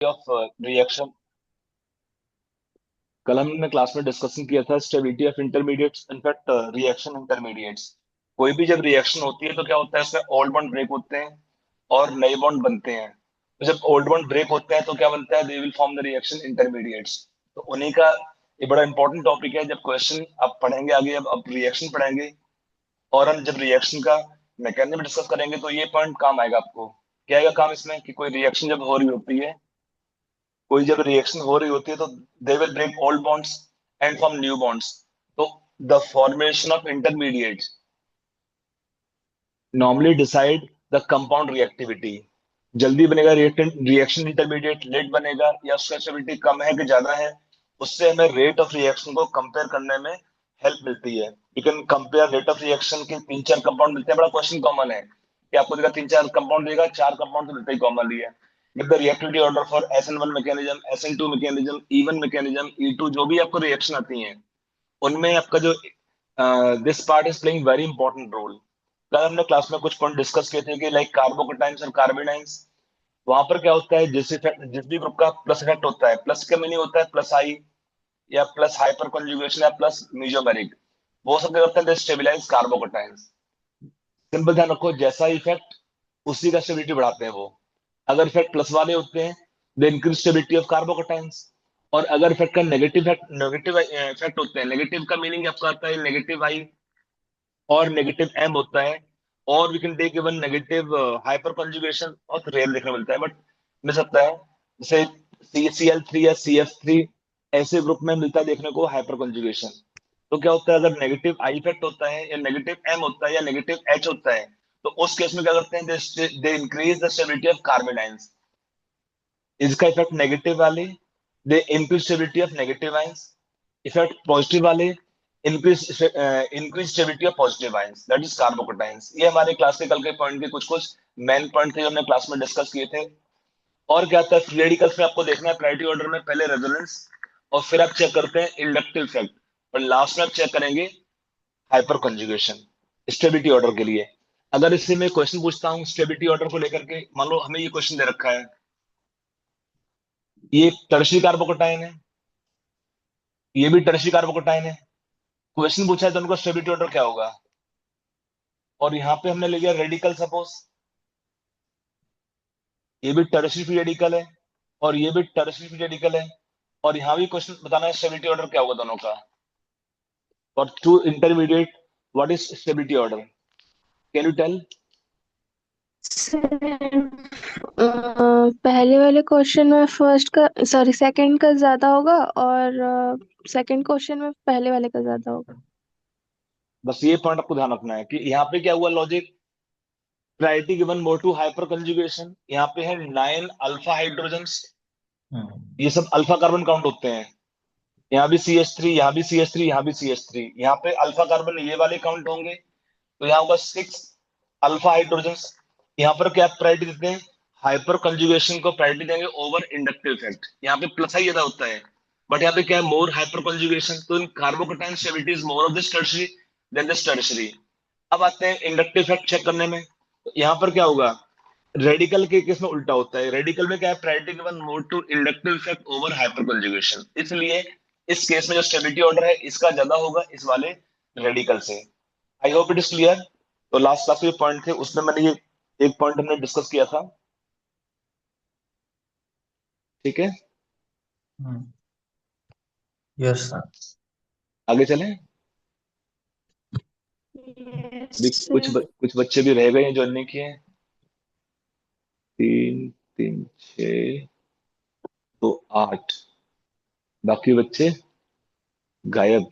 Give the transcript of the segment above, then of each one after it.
Of reaction. कल हमने class में डिस्कशन किया था stability of intermediates, in fact reaction intermediates. कोई भी जब रिएक्शन होती है तो क्या होता है, इसमें ओल्ड बॉन्ड ब्रेक होते हैं और नए बॉन्ड बनते हैं। तो जब ओल्ड बॉन्ड ब्रेक होते हैं तो क्या बनता है, they will form the reaction intermediates. तो उन्हीं का ये बड़ा इंपॉर्टेंट टॉपिक है। जब क्वेश्चन आप पढ़ेंगे आगे, अब रिएक्शन पढ़ेंगे और हम जब रिएक्शन का मैकेनिज्म डिस्कस करेंगे तो ये पॉइंट काम आएगा आपको। क्या आएगा काम इसमें कि कोई रिएक्शन जब हो रही होती है, कोई जब रिएक्शन हो रही होती है तो they will break old bonds and form new bonds. तो the formation of intermediates normally decide the compound reactivity. जल्दी बनेगा रिएक्शन इंटरमीडिएट, लेट बनेगा या उसका स्टेबिलिटी कम है कि ज्यादा है, उससे हमें रेट ऑफ रिएक्शन को कंपेयर करने में हेल्प मिलती है। You can compare rate of reaction के तीन चार कंपाउंड मिलते हैं, बड़ा क्वेश्चन कॉमन है कि आपको देगा तीन चार कंपाउंड देगा, चार कंपाउंड तो मिलते ही कॉमनली है। With the reactivity order for SN1 mechanism, SN2 mechanism, E1 mechanism, E2, जो भी आपको रिएक्शन आती है उनमें आपका जो this part is playing very important role. कल हमने क्लास में कुछ पॉइंट डिस्कस किए थे कि लाइक कार्बोकेटाइंस और कार्बेनाइंस। वहां पर क्या होता है, जिस भी ग्रुप का प्लस इफेक्ट होता है, प्लस का मीनिंग होता है प्लस आई या प्लस हाइपर कंजुगेशन या प्लस मीजोमेरिक, वो सब क्या करते हैं, दे स्टेबलाइज कार्बोकेटाइंस। सिंपल ध्यान रखो, जैसा इफेक्ट उसी का स्टेबिलिटी बढ़ाते हैं वो। अगर इफेक्ट प्लस वाले होते हैं they increase stability of carbocations, और अगर इफेक्ट का नेगेटिव इफेक्ट होते हैं, नेगेटिव का मीनिंग आपका आता है नेगेटिव आई और नेगेटिव एम होता है। और we can take even negative hyper conjugation, बहुत रेयर देखने मिलता है बट मिल सकता है। जैसे CCl3 या CF3, ऐसे ग्रुप में मिलता है देखने को हाइपर कंजुगेशन। तो क्या होता है, अगर नेगेटिव आई इफेक्ट होता है या नेगेटिव एम होता है या नेगेटिव एच होता है, तो उस केस में क्या करते हैं, they increase the stability of carbanions. इसका इफेक्ट नेगेटिव वाले they increase stability of negative ions, effect positive वाले increase increase stability of positive ions, that is carbocations. ये हमारे क्लास के कल के पॉइंट के कुछ कुछ मेन पॉइंट थे जो हमने क्लास में डिस्कस किए थे। और क्या आता है, फ्री रेडिकल्स में आपको देखना है प्रायोरिटी ऑर्डर में, पहले रेजोनेंस और फिर आप चेक करते हैं इंडक्टिव इफेक्ट, और लास्ट में आप चेक करेंगे हाइपर कंजुगेशन स्टेबिलिटी ऑर्डर के लिए। अगर इससे मैं क्वेश्चन पूछता हूँ स्टेबिलिटी ऑर्डर को लेकर के, मान लो हमें ये क्वेश्चन दे रखा है, ये टर्शियरी कार्बोकेटाइन है, ये भी टर्शियरी कार्बोकेटाइन है, क्वेश्चन पूछा है तो उनका स्टेबिलिटी ऑर्डर क्या होगा। और यहाँ पे हमने ले लिया रेडिकल, सपोज ये भी टर्शियरी फ्री रेडिकल है और ये भी टर्शियरी फ्री रेडिकल है, और यहाँ भी क्वेश्चन बताना है स्टेबिलिटी ऑर्डर क्या होगा दोनों का। और two intermediate, what is stability order, can you tell. पहले वाले क्वेश्चन में फर्स्ट का सॉरी सेकंड का ज्यादा होगा और सेकंड क्वेश्चन में पहले वाले का ज्यादा होगा। बस ये पॉइंट आपको ध्यान रखना है कि यहाँ पे क्या हुआ logic, priority given more to hyper conjugation. यहाँ पे है 9 अल्फा हाइड्रोजन्स, ये सब अल्फा कार्बन काउंट होते हैं। यहाँ भी CH3, यहाँ भी CH3, यहाँ भी CH3, यहाँ पे अल्फा कार्बन ये वाले काउंट होंगे। तो यहाँ होगा 6 अल्फा हाइड्रोजन्स। यहाँ पर क्या प्रायोरिटी देते हैं, हाइपर कंजुगेशन को प्रायोरिटी देंगे ओवर इंडक्टिव इफेक्ट। यहाँ पे प्लस ही ज्यादा होता है, बट यहाँ पे क्या है, मोर हाइपर कंजुगेशन, तो in carbocation stability is more of this tertiary then this tertiary. अब आते हैं इंडक्टिव इफेक्ट चेक करने में। तो यहाँ पर क्या होगा, रेडिकल के केस में उल्टा होता है, रेडिकल में क्या है, priority given more to inductive effect over hyper conjugation, इसलिए इस केस में जो स्टेबिलिटी ऑर्डर है इसका ज्यादा होगा इस वाले रेडिकल से। I hope it is clear. तो लास्ट क्लास के पॉइंट थे उसमें मैंने ये एक पॉइंट हमने डिस्कस किया था, ठीक है। Yes sir. आगे चलें। अभी यस कुछ बच्चे भी रह गए हैं ज्वाइन नहीं किए हैं। 3 3 6 तो 8, बाकी बच्चे गायब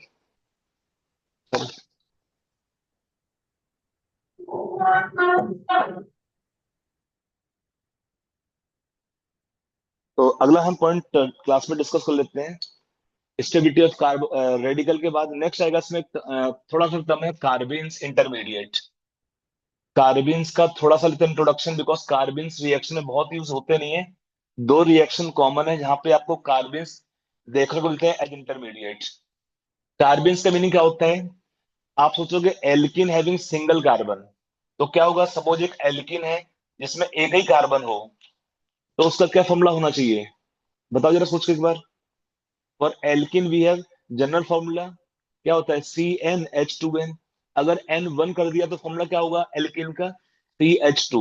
सब। तो अगला हम पॉइंट क्लास में डिस्कस कर लेते हैं, स्टेबिलिटी ऑफ कार्बो रेडिकल के बाद नेक्स्ट आएगा इसमें थोड़ा सा टर्म है कार्बीन्स इंटरमीडिएट। कार्बीन्स का थोड़ा सा लेते हैं इंट्रोडक्शन, बिकॉज कार्बीन्स रिएक्शन में बहुत यूज होते नहीं है। दो रिएक्शन कॉमन है जहां पे आपको कार्बीन्स देखने को मिलते हैं एज इंटरमीडिएट। कार्बीन्स का मीनिंग क्या होता है, आप सोचोगे एल्किन हैविंग सिंगल कार्बन, तो क्या होगा, सपोज एक एल्किन है जिसमें एक ही कार्बन हो, तो उसका क्या फॉर्मूला होना चाहिए, बताओ जरा सोच के एक बार। For alkene we have general formula क्या होता है, CnH2n। अगर n 1 कर दिया तो फॉर्मूला क्या होगा एल्किन का, CH2।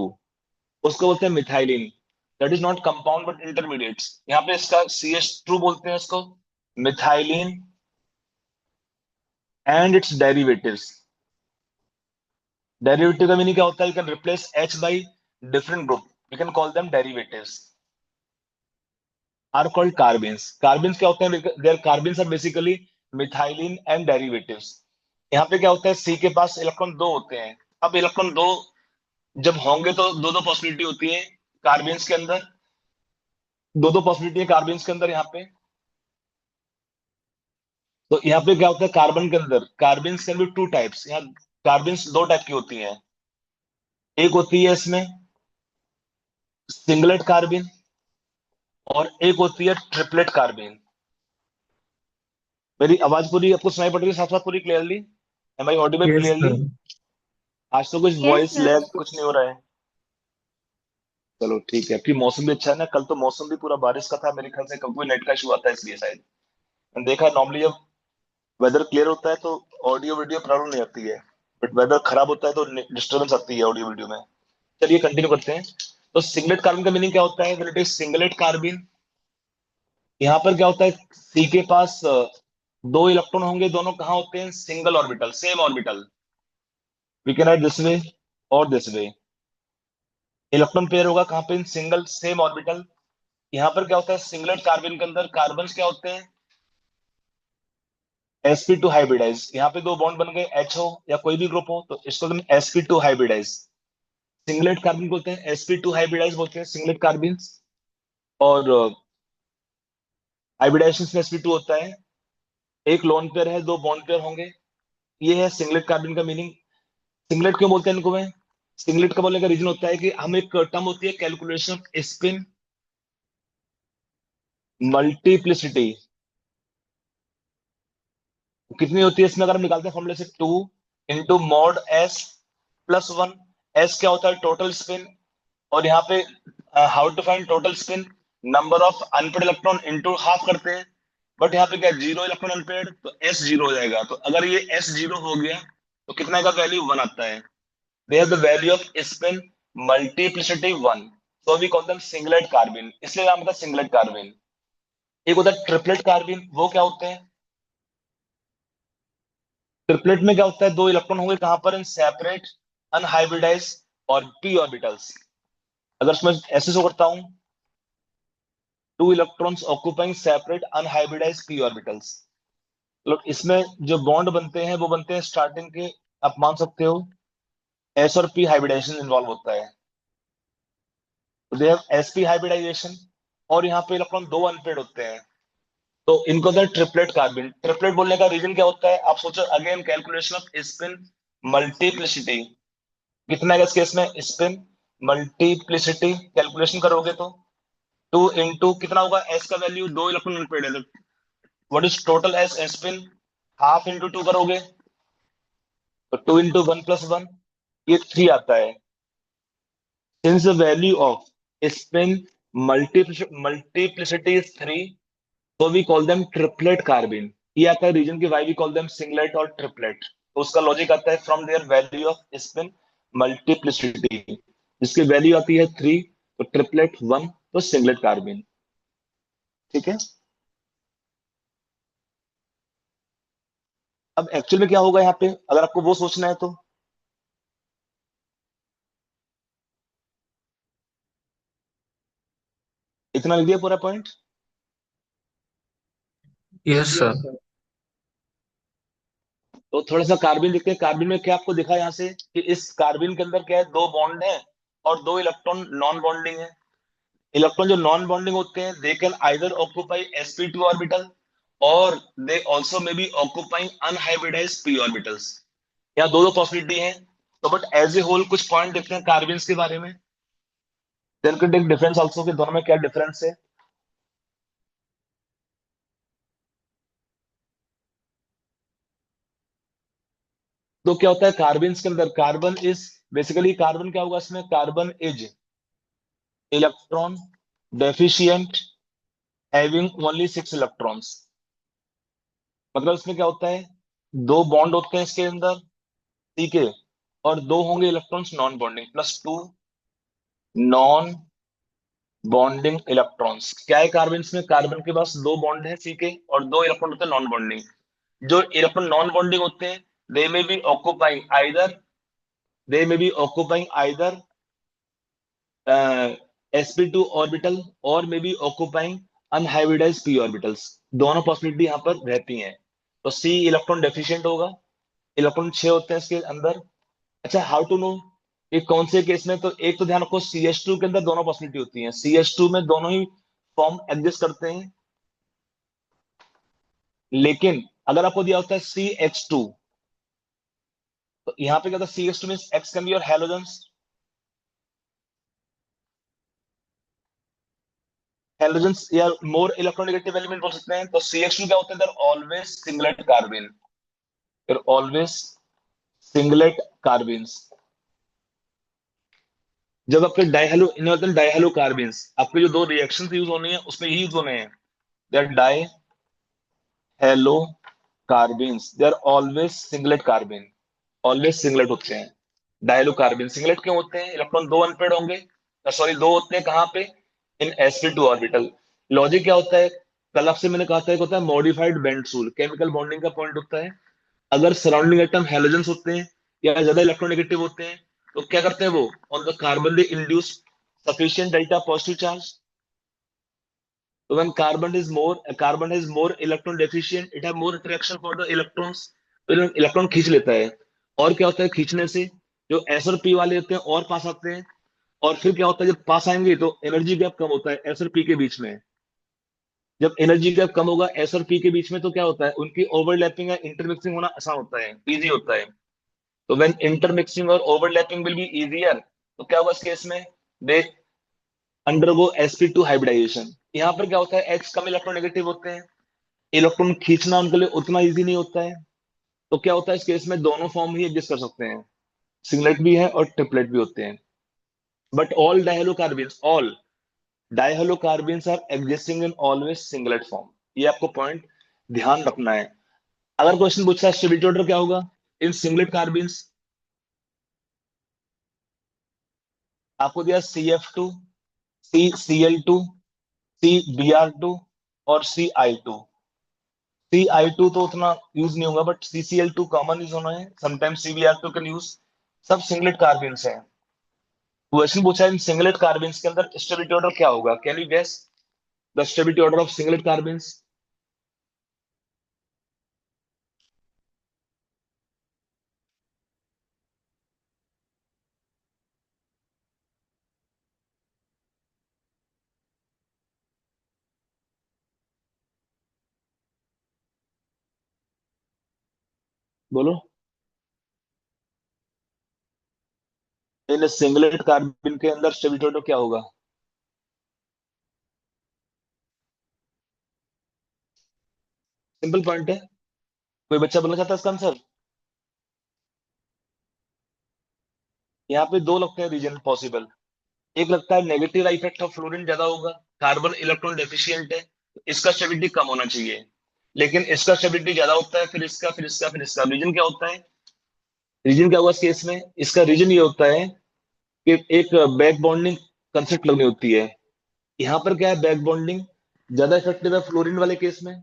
उसको बोलते हैं methylene. That is not compound but intermediates. यहाँ पे इसका CH2 बोलते हैं इसको, methylene and its derivatives. Derivative का मीनिंग क्या होता है, you can replace H by different group, you can call them derivatives, are called carbenes. Carbenes क्या होते हैं, there carbenes are basically methylene and derivatives. यहाँ पे क्या होता है, सी के पास इलेक्ट्रॉन दो होते हैं। अब इलेक्ट्रॉन दो जब होंगे तो दो दो पॉसिबिलिटी होती है कार्बिन्स के अंदर, दो दो पॉसिबिलिटी है कार्बिन्स के अंदर यहाँ पे। तो यहाँ पे क्या होता है, कार्बन के अंदर कार्बिन्स कैन बी टू टाइप्स। यहाँ कार्बिन्स दो टाइप की होती हैं। एक होती है इसमें सिंगलेट कार्बिन, और एक होती है ट्रिपलेट कार्बिन। मेरी आवाज पूरी आपको सुनाई पड़ रही है, साथ साथ पूरी clearly? Am I audible yes clearly? Sir. आज तो कुछ यस वॉइस सर। लैग कुछ नहीं हो रहा है? चलो ठीक है। आपकी मौसम भी अच्छा है ना, कल तो मौसम भी पूरा बारिश का था, मेरे ख्याल से कल कोई नेट का इशू आता है इसलिए शायद। मैंने देखा नॉर्मली जब वेदर क्लियर होता है तो ऑडियो वीडियो प्रॉब्लम नहीं आती है, बट वेदर खराब होता है तो डिस्टर्बेंस आती है ऑडियो वीडियो में। चलिए कंटिन्यू करते हैं। तो सिंगलेट कार्बन का मीनिंग क्या होता है, व्हेन इट इज सिंगलेट कार्बिन, यहाँ पर क्या होता है, सी के पास दो इलेक्ट्रॉन होंगे, दोनों कहाँ होते हैं, single orbital, same orbital. We can write this way और दिस वे। इलेक्ट्रॉन पेयर होगा कहाँ पे, सिंगल सेम ऑर्बिटल। यहाँ पर क्या होता है, सिंगलेट कार्बन के अंदर कार्बन क्या होते हैं, sp2 हाइब्रिडाइज। यहाँ पे दो बॉन्ड बन गए, H हो या कोई भी ग्रुप हो तो इसको तुम sp2 हाइब्रिडाइज। सिंगलेट कार्बन बोलते हैं, sp2 हाइब्रिडाइज बोलते हैं सिंगलेट कार्बन। और हाइब्रिडाइजेशन में sp2 होता है, एक लोन पेयर है, दो बॉन्ड पेयर होंगे। ये है सिंगलेट कार्बन का मीनिंग। सिंगलेट क्यों बोलते हैं इनको मैं, सिंगलेट का बोलने का रीजन होता है कि हम एक टर्म होती है कैलकुलेशन ऑफ स्पिन मल्टीप्लिसिटी, कितनी होती है इसमें, अगर हम निकालते हैं फॉर्मूले से, 2 × mod s+1। s क्या होता है, टोटल स्पिन। और यहाँ पे how to find total spin, number of unpaired electron into half करते हैं। बट यहाँ पे क्या, जीरो इलेक्ट्रॉन अनपेड तो s जीरो हो जाएगा। तो अगर ये s जीरो हो गया तो कितना का वैल्यू 1 आता है। They have the value of spin multiplicity 1। So we call them singlet carbene, इसलिए नाम होता है सिंगलेट कार्बिन। एक होता है ट्रिपलेट कार्बिन, वो क्या होते हैं, ट्रिपलेट में क्या होता है, दो इलेक्ट्रॉन होंगे कहां पर, इन सेपरेट अनहाइब्रिडाइज और p ऑर्बिटल्स। अगर इसमें ऐसे शो करता हूं, two electrons occupying separate unhybridise p orbitals. मतलब इसमें जो बॉन्ड बनते हैं वो बनते हैं स्टार्टिंग के, आप मान सकते हो s और p हाइब्रिडाइजेशन इन्वॉल्व होता है, तो दे हैव sp हाइब्रिडाइजेशन। और यहाँ पे इलेक्ट्रॉन दो अनपेड होते हैं, तो इनको होता है ट्रिपलेट कार्बिन। ट्रिपलेट बोलने का रीजन क्या होता है, आप सोचो again calculation of spin multiplicity, कितना है इस केस में, स्पिन मल्टीप्लिसिटी कैलकुलेशन करोगे तो 2 × कितना होगा, एस का वैल्यू, दो इलेक्ट्रॉन अनपेड है, what is total S, spin half into two करोगे तो 2 × 1 + 1, ये 3 आता है। Since the value of spin multiplicity is 3, तो we call them triplet carbene. ये आता है रीजन की why we call them singlet और ट्रिपलेट। तो उसका लॉजिक आता है from their value of spin multiplicity, जिसकी वैल्यू आती है 3, तो ट्रिपलेट 1, तो सिंगलेट कार्बिन। ठीक है। अब एक्चुअल में क्या होगा यहाँ पे, अगर आपको वो सोचना है तो, इतना लिख दिया पूरा पॉइंट। Yes sir. तो थोड़ा सा कार्बिन देखते हैं। कार्बिन में क्या आपको दिखा यहाँ से कि इस कार्बिन के अंदर क्या है, दो बॉन्ड है और दो इलेक्ट्रॉन नॉन बॉन्डिंग है। इलेक्ट्रॉन जो नॉन बॉन्डिंग होते हैं they can either occupy sp2 orbital, और they also may be occupying unhybridized p orbitals. यहाँ दो दो पॉसिबिलिटी है। तो बट एज ए होल कुछ पॉइंट देखते हैं कार्बिन्स के बारे में, then can take difference also कि दोनों में क्या डिफरेंस है। तो क्या होता है कार्बिन्स के अंदर, कार्बन इज बेसिकली, कार्बन क्या होगा इसमें, carbon is electron deficient having only 6 electrons. मतलब इसमें क्या होता है, दो बॉन्ड होते हैं इसके अंदर, ठीक है, और दो होंगे electrons non bonding, +2 non bonding electrons. क्या है कार्बन में, कार्बन के पास दो बॉन्ड है, ठीक है, और दो इलेक्ट्रॉन होते हैं नॉन बॉन्डिंग। जो इलेक्ट्रॉन नॉन बॉन्डिंग होते हैं, दे में बी ऑक्यूपाइंग आइदर दे में B occupying either sp2 orbital और मे be occupying unhybridized p orbitals. दोनों पॉसिबिलिटी यहाँ पर रहती हैं। तो C इलेक्ट्रॉन डेफिशिएंट होगा, इलेक्ट्रॉन 6 होते हैं इसके अंदर। अच्छा, हाउ टू नो ये कौन से केस में, तो एक तो ध्यान रखो CH2 के अंदर दोनों पॉसिबिलिटी होती हैं, CH2 में दोनों ही फॉर्म एग्जिस्ट करते हैं। लेकिन अगर आपको दिया होता है CH2, तो यहाँ पे क्या होता है, CH2 means X can be और हैलोजेंस। हैलोजेंस या मोर इलेक्ट्रोनेगेटिव एलिमेंट बोल सकते हैं। तो CH2 क्या होते हैं, दर ऑलवेज सिंगलेट कार्बन, फिर ऑलवेज सिंगलेट कार्बिन्स। जब आपके डाइहेलो इनऑर्गेनल डाइहेलो कार्बिन्स, आपके जो दो रिएक्शंस यूज होनी है उसमें यही यूज होने हैं, they are dihalo carbenes, they are always singlet carbene, always singlet होते हैं। डायलो कार्बिन सिंगलेट क्यों होते हैं, इलेक्ट्रॉन दो अनपेड होंगे, सॉरी दो होते हैं कहाँ पे, इन sp2 ऑर्बिटल। लॉजिक क्या होता है, कल आपसे मैंने कहा था, एक होता है modified bent rule, chemical bonding का पॉइंट होता है। अगर सराउंडिंग एटम हैलोजेंस होते हैं या ज्यादा इलेक्ट्रोनेगेटिव होते हैं, तो क्या करते हैं वो, on the carbon they induce sufficient delta positive charge. तो when carbon is more electron deficient, it have more attraction for the electrons, तो इलेक्ट्रॉन खींच लेता है। और क्या होता है खींचने से, जो एस और पी वाले होते हैं और पास आते हैं। और फिर क्या होता है, जब पास आएंगे तो एनर्जी गैप कम होता है एस और पी के बीच में। जब एनर्जी गैप कम होगा एस और पी के बीच में, तो क्या होता है, उनकी ओवरलैपिंग या इंटरमिक्सिंग होना आसान होता है, इजी होता है। तो व्हेन इंटरमिक्सिंग और ओवरलैपिंग विल बी इजियर, तो क्या होगा इस केस में, दे अंडरगो sp2 हाइब्रिडाइजेशन। यहाँ पर क्या होता है, एक्स कम इलेक्ट्रोनेगेटिव होते हैं, इलेक्ट्रॉन खींचना उनके लिए उतना इजी नहीं होता है। तो क्या होता है इस केस में, दोनों फॉर्म ही एग्जिस्ट कर सकते हैं, सिंगलेट भी है और ट्रिपलेट भी होते हैं। But all dihalocarbenes are existing in always singlet form. ये आपको पॉइंट ध्यान रखना है। अगर क्वेश्चन पूछा है स्टेबिलिटी ऑर्डर क्या होगा इन सिंगलेट कार्बिन्स, आपको दिया CF2, CCl2, CBr2 और CI2। CI2 तो उतना यूज नहीं होगा, बट CCl2 कॉमन यूज होना है, समटाइम्स CBr2 कैन यूज। सब सिंगलेट कार्बिन्स हैं। क्वेश्चन पूछा है इन सिंगलेट कार्बिन्स के अंदर स्टेबिलिटी ऑर्डर क्या होगा, can you guess the stability order of singlet carbenes. बोलो, इन सिंगलेट कार्बिन के अंदर स्टेबिलिटी ऑर्डर क्या होगा। सिंपल पॉइंट है। कोई बच्चा बोलना चाहता है इसका आंसर। यहाँ पे दो लगते हैं रीजन पॉसिबल। एक लगता है नेगेटिव इफेक्ट ऑफ फ्लोरीन ज्यादा होगा, कार्बन इलेक्ट्रॉन डेफिशिएंट है, इसका स्टेबिलिटी कम होना चाहिए। लेकिन इसका स्टेबिलिटी ज्यादा होता है, फिर इसका रीजन क्या होता है, रीजन क्या हुआ इस केस में, इसका रीजन ये होता है कि एक बैक बॉन्डिंग कंसेप्ट लगनी होती है। यहाँ पर क्या है, बैक बॉन्डिंग ज्यादा इफेक्टिव है फ्लोरीन वाले केस में।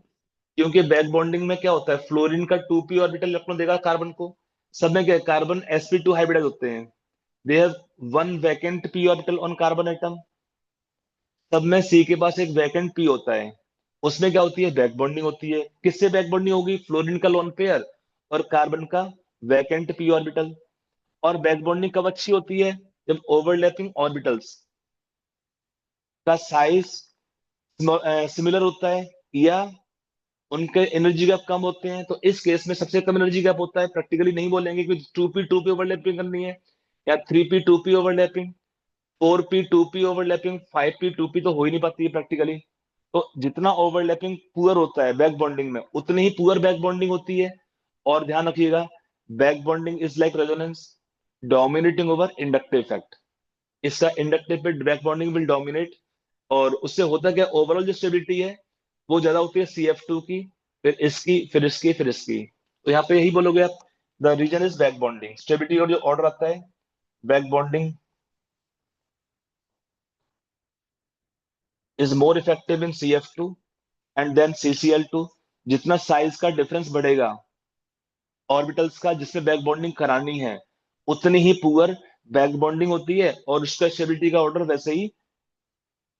क्योंकि बैक बॉन्डिंग में क्या होता है, फ्लोरीन का 2p ऑर्बिटल इलेक्ट्रॉन देगा कार्बन को। सब में क्या है, कार्बन sp2 हाइब्रिडाइज होते हैं, they have one vacant p orbital on carbon atom. सब में C के पास एक वैकेंट p होता है। उसमें क्या होती है, बैक बॉन्डिंग होती है। किससे बैक बॉन्डिंग होगी, फ्लोरीन का लोन पेयर और कार्बन का वैकेंट p ऑर्बिटल। और बैक बॉन्डिंग कब अच्छी होती है, जब ओवरलैपिंग ऑर्बिटल्स का साइज सिमिलर होता है या उनके एनर्जी गैप कम होते हैं। तो इस केस में सबसे कम एनर्जी गैप होता है, प्रैक्टिकली नहीं बोलेंगे कि 2p ओवरलैपिंग करनी है या 3p overlapping, 4p overlapping, 5p तो हो ही नहीं पाती है प्रैक्टिकली। तो जितना ओवरलैपिंग पुअर होता है बैक बॉन्डिंग में, उतनी ही पुअर बैक बॉन्डिंग होती है। और ध्यान रखिएगा, back bonding is like resonance dominating over inductive effect. इसका इंडक्टिव पे बैक बॉन्डिंग विल डोमिनेट, और उससे होता क्या, ओवरऑल जो स्टेबिलिटी है वो ज्यादा होती है CF2 की, फिर इसकी, फिर इसकी, फिर इसकी। तो यहाँ पे यही बोलोगे आप, the reason is back bonding. Stability और जो ऑर्डर आता है, back bonding is more effective in CF2 and then CCl2। जितना साइज का डिफरेंस बढ़ेगा ऑर्बिटल्स का जिसमें बैक बॉन्डिंग करानी है, उतनी ही पुअर बैक बॉन्डिंग होती है, और उसका स्टेबिलिटी का ऑर्डर वैसे ही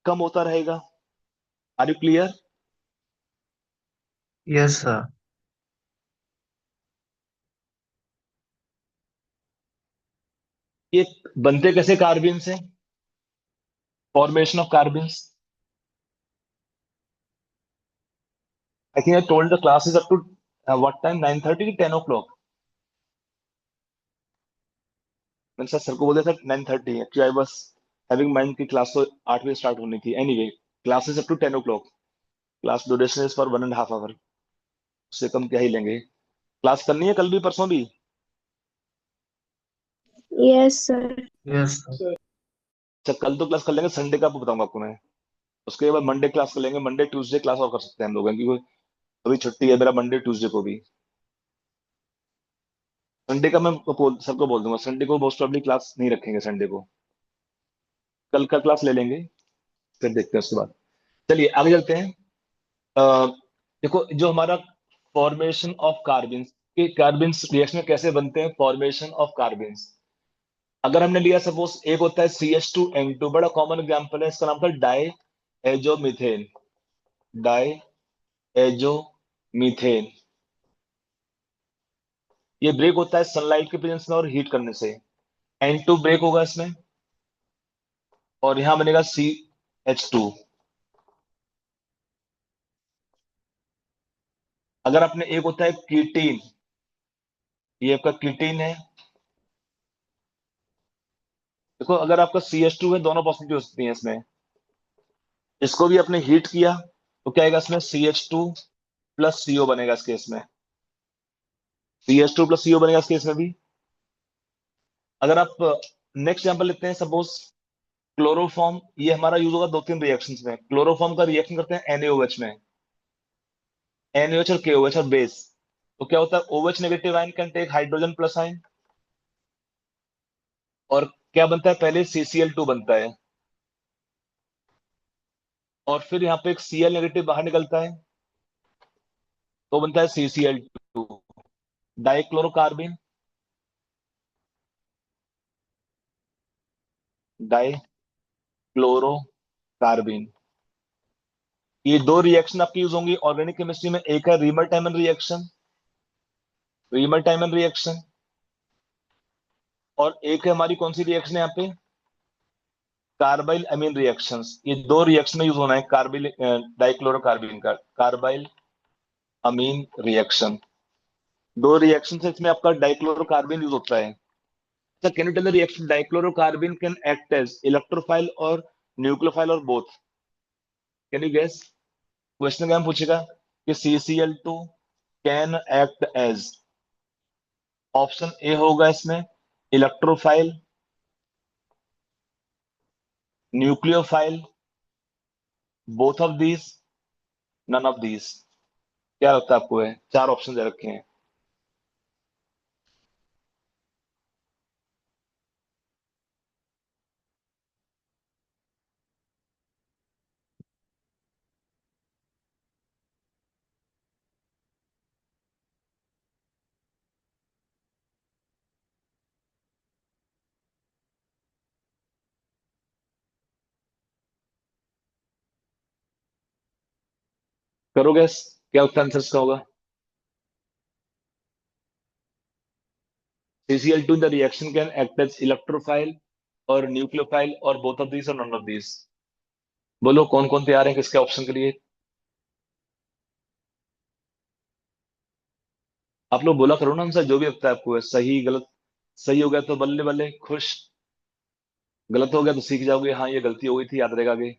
कम होता रहेगा। Are you clear? Yes sir. ये बनते कैसे कार्बिन से, formation of carbenes? I think I told the classes up to what time, 9:30 की 10 o'clock? मैंने सर को बोला था 9:30, actually I was having mind की क्लास तो 8 बजे स्टार्ट होनी थी। Anyway, classes up to 10 o'clock। Class duration is for 1.5 hour। उससे कम क्या ही लेंगे। क्लास करनी है कल भी, परसों भी? Yes sir. Yes sir. अच्छा, कल तो क्लास कर लेंगे, संडे का बताऊंगा आपको मैं। उसके बाद मंडे क्लास कर लेंगे, मंडे ट्यूसडे क्लास और कर सकते हैं हम लोग, क्योंकि अभी छुट्टी है मेरा मंडे ट्यूसडे को भी। संडे का मैं सबको बोल दूंगा, संडे को मोस्ट प्रॉब्ली क्लास नहीं रखेंगे संडे को। कल का क्लास ले लेंगे, फिर देखते हैं उसके बाद। चलिए आगे चलते हैं। अ, देखो, जो हमारा फॉर्मेशन ऑफ कार्बिन्स, के कार्बिन्स रिएक्शन में कैसे बनते हैं, फॉर्मेशन ऑफ कार्बिन्स। अगर हमने लिया सपोज, एक होता है CH2N2, बड़ा कॉमन एग्जांपल है, इसका नाम था diazomethane. Diazomethane. ये ब्रेक होता है सनलाइट के प्रेजेंस में और हीट करने से। N2 ब्रेक होगा इसमें, और यहां बनेगा CH2। अगर आपने, एक होता है कीटीन, ये आपका कीटीन है। देखो, अगर आपका CH2 है, दोनों पॉसिबिलिटी हो सकती है इसमें। इसको भी आपने हीट किया तो क्या आएगा इसमें, CH2 प्लस CO बनेगा इस केस में। CH2 प्लस CO बनेगा इस केस में भी। अगर आप नेक्स्ट एग्जांपल लेते हैं, सपोज क्लोरोफॉर्म, ये हमारा यूज होगा 2-3 रिएक्शंस में। क्लोरोफॉर्म का रिएक्शन करते हैं NaOH में, NaOH और KOH और बेस। तो क्या होता है, OH negative ion can take hydrogen plus ion, और क्या बनता है, पहले CCl2 बनता है, और फिर यहाँ पे एक Cl नेगेटिव बाहर निकलता है, तो बनता है CCl2, डाइक्लोरोकार्बिन। डाइक्लोरोकार्बिन। ये दो रिएक्शन आपकी यूज होंगी ऑर्गेनिक केमिस्ट्री में। एक है रीमर टाइमन रिएक्शन, रीमर टाइमन रिएक्शन, और एक है हमारी कौन सी रिएक्शन है यहाँ पे, कार्बाइल अमीन रिएक्शंस। ये दो रिएक्शन में यूज होना है कार्बिल डाइक्लोरोकार्बिन का, कार्बाइल अमीन रिएक्शन। दो रिएक्शन से इसमें आपका डाइक्लोरोकार्बिन यूज होता है। अच्छा, can you tell the reaction dichlorocarbene can act as electrophile और न्यूक्लियोफाइल और both? Can you guess? Question क्या पूछेगा कि CCl2 can act as, option A होगा इसमें electrophile, nucleophile, both of these, none of these. क्या लगता है आपको? है चार ऑप्शन दे रखे हैं। करो गैस, क्या उत्तर आंसर इसका होगा? CCl2 the reaction can act as electrophile और न्यूक्लियोफाइल और बोथ ऑफ दीज और नन ऑफ दीज। बोलो कौन कौन तैयार है किसके ऑप्शन के लिए? आप लोग बोला करो ना आंसर, जो भी लगता है आपको है सही गलत। सही हो गया तो बल्ले बल्ले खुश, गलत हो गया तो सीख जाओगे, हाँ ये गलती हो गई थी, याद रहेगा आगे।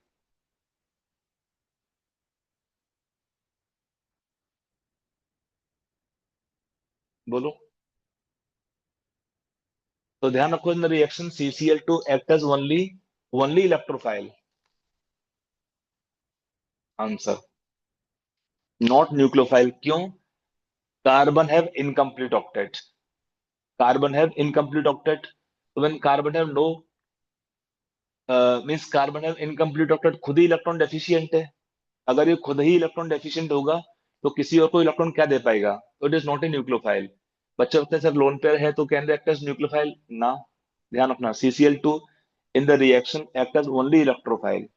बोलो। तो ध्यान रखो, in the reaction CCl2 act as only only electrophile. Answer not nucleophile. क्यों? Carbon have incomplete octet. Carbon have incomplete octet. तो when carbon have no means carbon have incomplete octet, खुद ही इलेक्ट्रॉन डेफिशिएंट है। अगर ये खुद ही electron deficient होगा तो किसी और को इलेक्ट्रॉन क्या दे पाएगा? तो it is not a nucleophile. बच्चे बोलते हैं सर लोन पेयर है तो can they act as nucleophile ना। ध्यान रखना, CCl2 in the reaction act as only electrophile.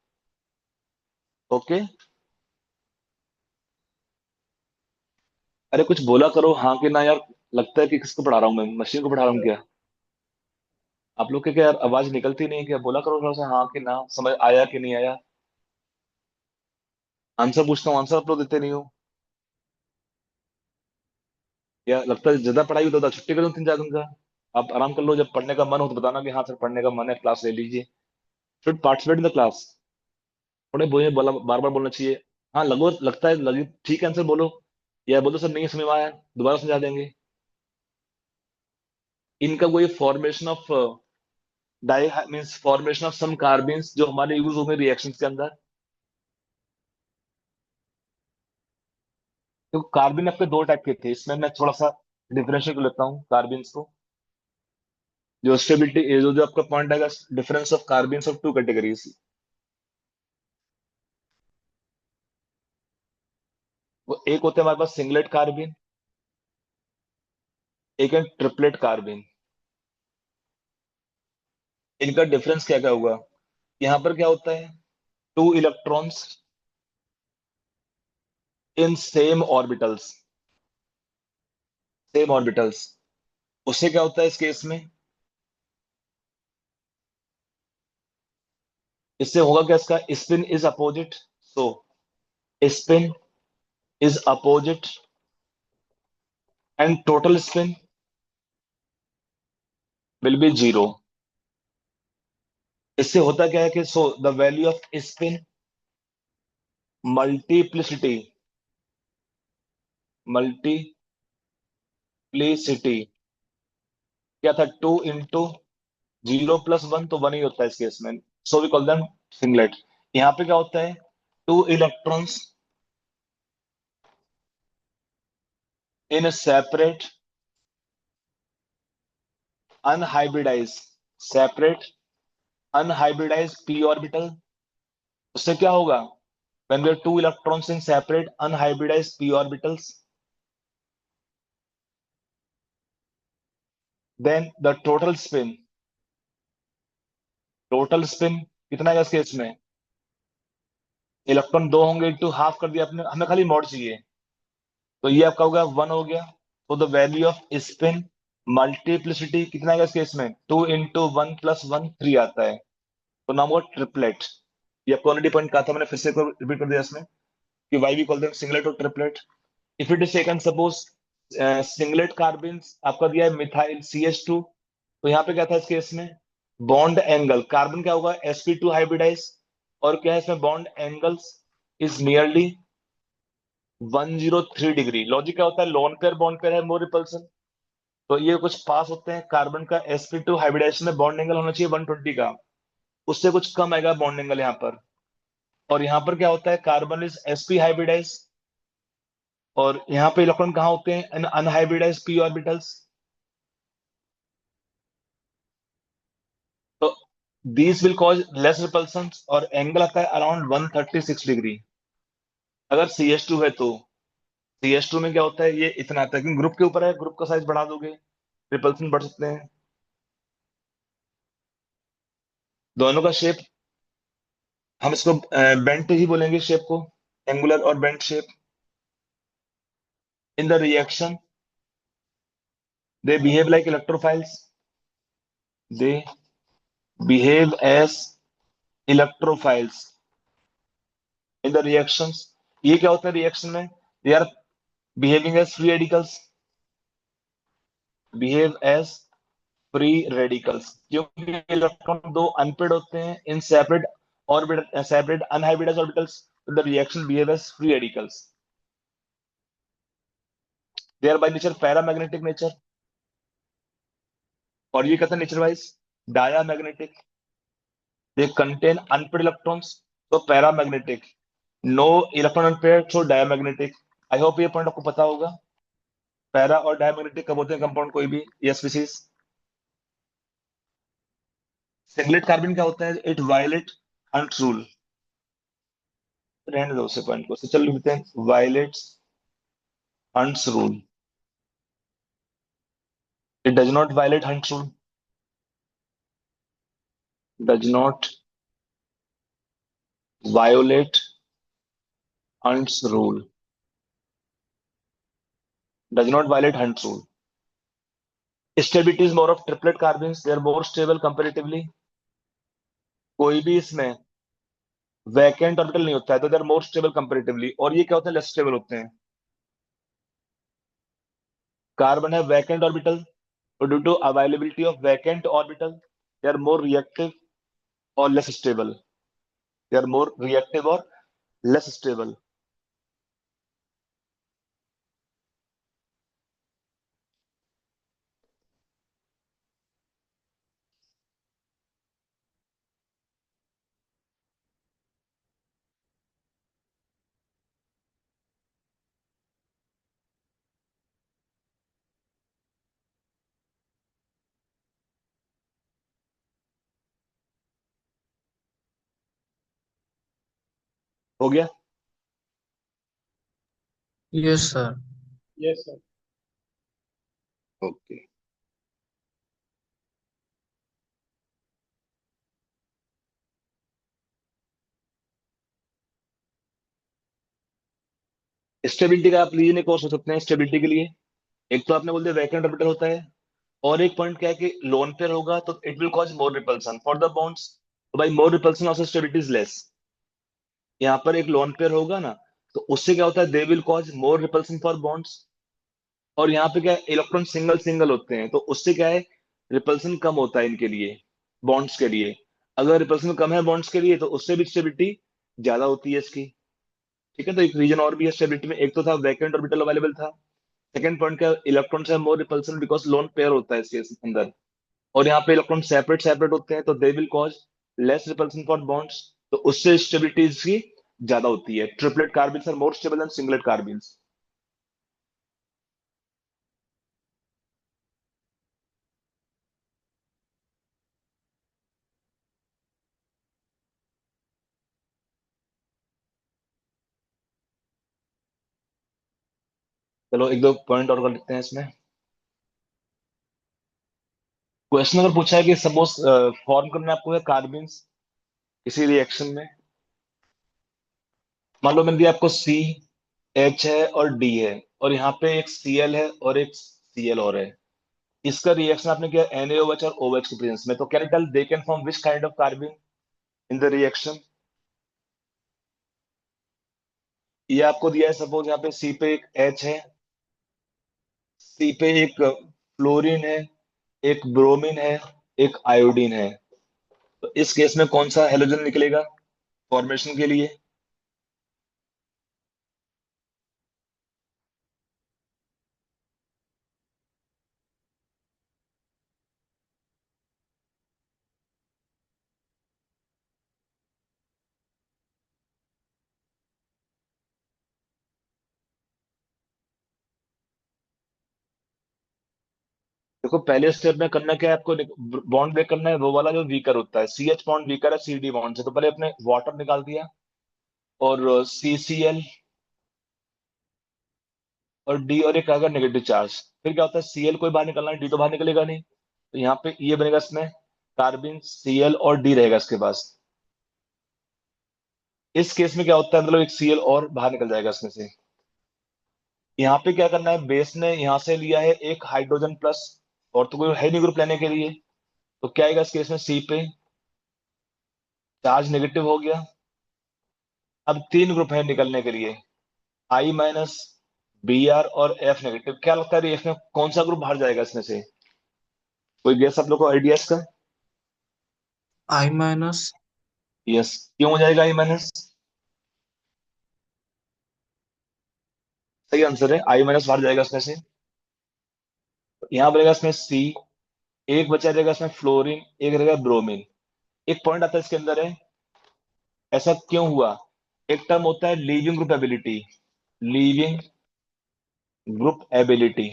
Okay. अरे कुछ बोला करो हाँ कि ना यार। लगता है कि किसको पढ़ा रहा हूँ मैं, मशीन को पढ़ा रहा हूँ क्या? आप लोग के क्या यार आवाज निकलती नहीं है क्या? बोला करो थोड़ा सा हाँ कि ना, समझ आया कि नहीं आया। आंसर पूछता हूँ, आंसर आप लोग देते नहीं हो। या लगता है ज्यादा पढ़ाई होता था छुट्टी कर दूं 3 4 दिन का? आप आराम कर लो, जब पढ़ने का मन हो तो बताना कि हाँ सर पढ़ने का मन है, क्लास ले लीजिए। Should participate in the class. थोड़े बोले बोला, बार बार बोलना चाहिए। हाँ लगो, लगता है लगी ठीक है आंसर बोलो, या बोलो सर नहीं समझ में आया, दोबारा समझा देंगे। इनका कोई formation of di means formation of some carbenes जो हमारे यूज होंगे रिएक्शंस के अंदर। तो कार्बन आपके दो टाइप के थे, इसमें मैं थोड़ा सा डिफरेंशिएट कर लेता हूँ कार्बन्स को। जो स्टेबिलिटी जो जो आपका पॉइंट आएगा, difference of carbons of two categories. वो एक होते हैं हमारे पास सिंगलेट कार्बन, एक है ट्रिपलेट कार्बन। इनका डिफरेंस क्या क्या हुआ? यहाँ पर क्या होता है, two electrons in same orbitals, same orbitals. उससे क्या होता है इस केस में? इससे होगा क्या, इसका spin is opposite. So spin is opposite and total spin will be zero. इससे होता क्या है कि so the value of spin multiplicity, multiplicity क्या था, 2 × 0 + 1, तो 1 ही होता है इस केस में। So we call them singlet. यहाँ पे क्या होता है, two electrons in separate unhybridise, separate unhybridise p orbital. उससे क्या होगा, when we have two electrons in separate unhybridized p orbitals, then the total spin कितना है इस केस में? इलेक्ट्रॉन दो होंगे इंटू हाफ कर दिया आपने, हमें खाली मॉड चाहिए, तो ये आपका हो गया 1 हो गया। तो the value of spin multiplicity कितना है इस केस में, 2 × 1 + 1 3 आता है। तो नाम हुआ ट्रिपलेट। ये आपको ऑलरेडी पॉइंट कहा था मैंने, फिर से रिपीट कर दिया इसमें कि why we call them singlet और triplet. If it is taken suppose singlet carbon आपका दिया है मिथाइल CH2, तो यहाँ पे क्या था इस केस में, बॉन्ड एंगल कार्बन क्या होगा, sp2 हाइब्रिडाइज, और क्या है इसमें bond angles is nearly 103 degree. Logic क्या होता है, लोन पेयर बॉन्ड पेयर है, मोर रिपल्सन। तो ये कुछ पास होते हैं, कार्बन का sp2 हाइब्रिडाइजेशन में बॉन्ड एंगल होना चाहिए 120 का, उससे कुछ कम आएगा बॉन्ड एंगल यहाँ पर। और यहाँ पर क्या होता है, कार्बन इज sp हाइब्रिडाइज, और यहाँ पे इलेक्ट्रॉन कहाँ होते हैं, अनहाइब्रिडाइज p ऑर्बिटल्स। तो these will cause less repulsion, और एंगल आता है अराउंड 136 डिग्री। अगर CH2 है तो CH2 में क्या होता है, ये इतना आता है, क्योंकि ग्रुप के ऊपर है, ग्रुप का साइज बढ़ा दोगे रिपल्सन बढ़ सकते हैं। दोनों का शेप, हम इसको बेंट ही बोलेंगे शेप को, एंगुलर और bent shape. In the reaction they behave like electrophiles, they behave as electrophiles in the reactions. ये क्या होता है रिएक्शन में, they are behaving as free radicals, behave as free radicals, क्योंकि इलेक्ट्रॉन दो अनपेड होते हैं in separate orbital, separate unhybridized orbitals, the reaction behave as free radicals. They are by nature paramagnetic nature, और ये कहते हैं nature wise diamagnetic. They contain unpaired electrons, तो paramagnetic. No electron pair so diamagnetic. I hope ये point आपको पता होगा। Para और डायमैग्नेटिक कब होते हैं कंपाउंड कोई भी या स्पीसीज। सिंगलेट कार्बन क्या होता है, इट वायलेट हंट्स रूल। रहने दो उसे पॉइंट को, चल लेते हैं violates Hund's rule. It does not violate Hund's rule, does not violate Hund's rule, does not violate Hund's rule. Stability is more of triplet carbenes, they are more stable comparatively. कोई भी इसमें vacant orbital नहीं होता है तो they are more stable comparatively. और ये क्या होते हैं, लेस स्टेबल होते हैं। कार्बन है वैकेंट ऑर्बिटल, तो due to availability of vacant orbital they are more reactive और less stable. They are more reactive और लेस स्टेबल। हो गया। Yes sir. Yes sir. Okay. Stability का आप लीजिए एक और सोच सकते हैं स्टेबिलिटी के लिए। एक तो आपने बोल दिया वैकेंट ऑर्बिटल होता है, और एक पॉइंट क्या है कि लोन पेयर होगा तो it will cause more repulsion for the bonds. तो भाई more repulsion also stability is less. यहाँ पर एक लोन पेयर होगा ना, तो उससे क्या होता है, दे will cause more repulsion for bonds. और यहाँ पे क्या है, इलेक्ट्रॉन सिंगल सिंगल होते हैं तो उससे क्या है, रिपल्सन कम होता है इनके लिए, बॉन्ड्स के लिए। अगर रिपल्सन कम है बॉन्ड्स के लिए तो उससे भी स्टेबिलिटी ज्यादा होती है इसकी। ठीक है, तो एक रीजन और भी है स्टेबिलिटी में, एक तो था वैकेंट ऑर्बिटल अवेलेबल था। सेकंड पॉइंट क्या, इलेक्ट्रॉन्स है more repulsion because lone pair होता है इसके अंदर। और यहाँ पे इलेक्ट्रॉन सेपरेट सेपरेट होते हैं तो they will cause less repulsion for bonds, तो उससे स्टेबिलिटी इसकी ज्यादा होती है। Triplet carbenes are more stable than singlet carbenes. चलो एक दो पॉइंट और कर लेते हैं इसमें। क्वेश्चन अगर पूछा है कि सपोज फॉर्म करना है आपको है कार्बन्स किसी रिएक्शन में। मान लो मैंने दिया आपको सी, एच है और डी है, और यहाँ पे एक सीएल है और एक सीएल और है। इसका रिएक्शन आपने किया NaOH और OH के प्रेजेंस में, तो can you tell they can form which kind of carbene in the reaction. ये आपको दिया है, सपोज यहाँ पे सी पे एक एच है, सी पे एक फ्लोरीन है, एक ब्रोमीन है, एक आयोडीन है। तो इस केस में कौन सा हेलोजन निकलेगा फॉर्मेशन के लिए। देखो पहले स्टेप में करना क्या है आपको, बॉन्ड ब्रेक करना है वो वाला जो वीकर होता है। सी एच बॉन्ड वीकर है सी डी बॉन्ड से, तो पहले अपने वाटर निकाल दिया, और सी सी एल और डी, और एक आएगा नेगेटिव चार्ज। फिर क्या होता है, सीएल कोई बाहर निकलना है, डी तो बाहर निकलेगा नहीं, तो यहाँ पे ये बनेगा इसमें कार्बिन, सीएल और डी रहेगा इसके पास। इस केस में क्या होता है, मतलब एक सीएल और बाहर निकल जाएगा इसमें से। यहाँ पे क्या करना है, बेस ने यहाँ से लिया है एक हाइड्रोजन प्लस, और तो कोई है नहीं ग्रुप लेने के लिए, तो क्या आएगा इस केस में, सी पे चार्ज नेगेटिव हो गया। अब तीन ग्रुप है निकलने के लिए, आई माइनस, बी आर और एफ नेगेटिव। क्या लगता है एफ में कौन सा ग्रुप बाहर जाएगा इसमें से, कोई गेस आप लोग को आइडिया इसका। आई माइनस। यस, क्यों हो जाएगा आई माइनस। सही आंसर है, आई माइनस बाहर जाएगा इसमें से। यहाँ बनेगा इसमें सी, एक बचा रहेगा इसमें फ्लोरीन, एक रहेगा ब्रोमीन। एक पॉइंट आता है इसके अंदर है, ऐसा क्यों हुआ, एक टर्म होता है leaving group ability. Leaving group ability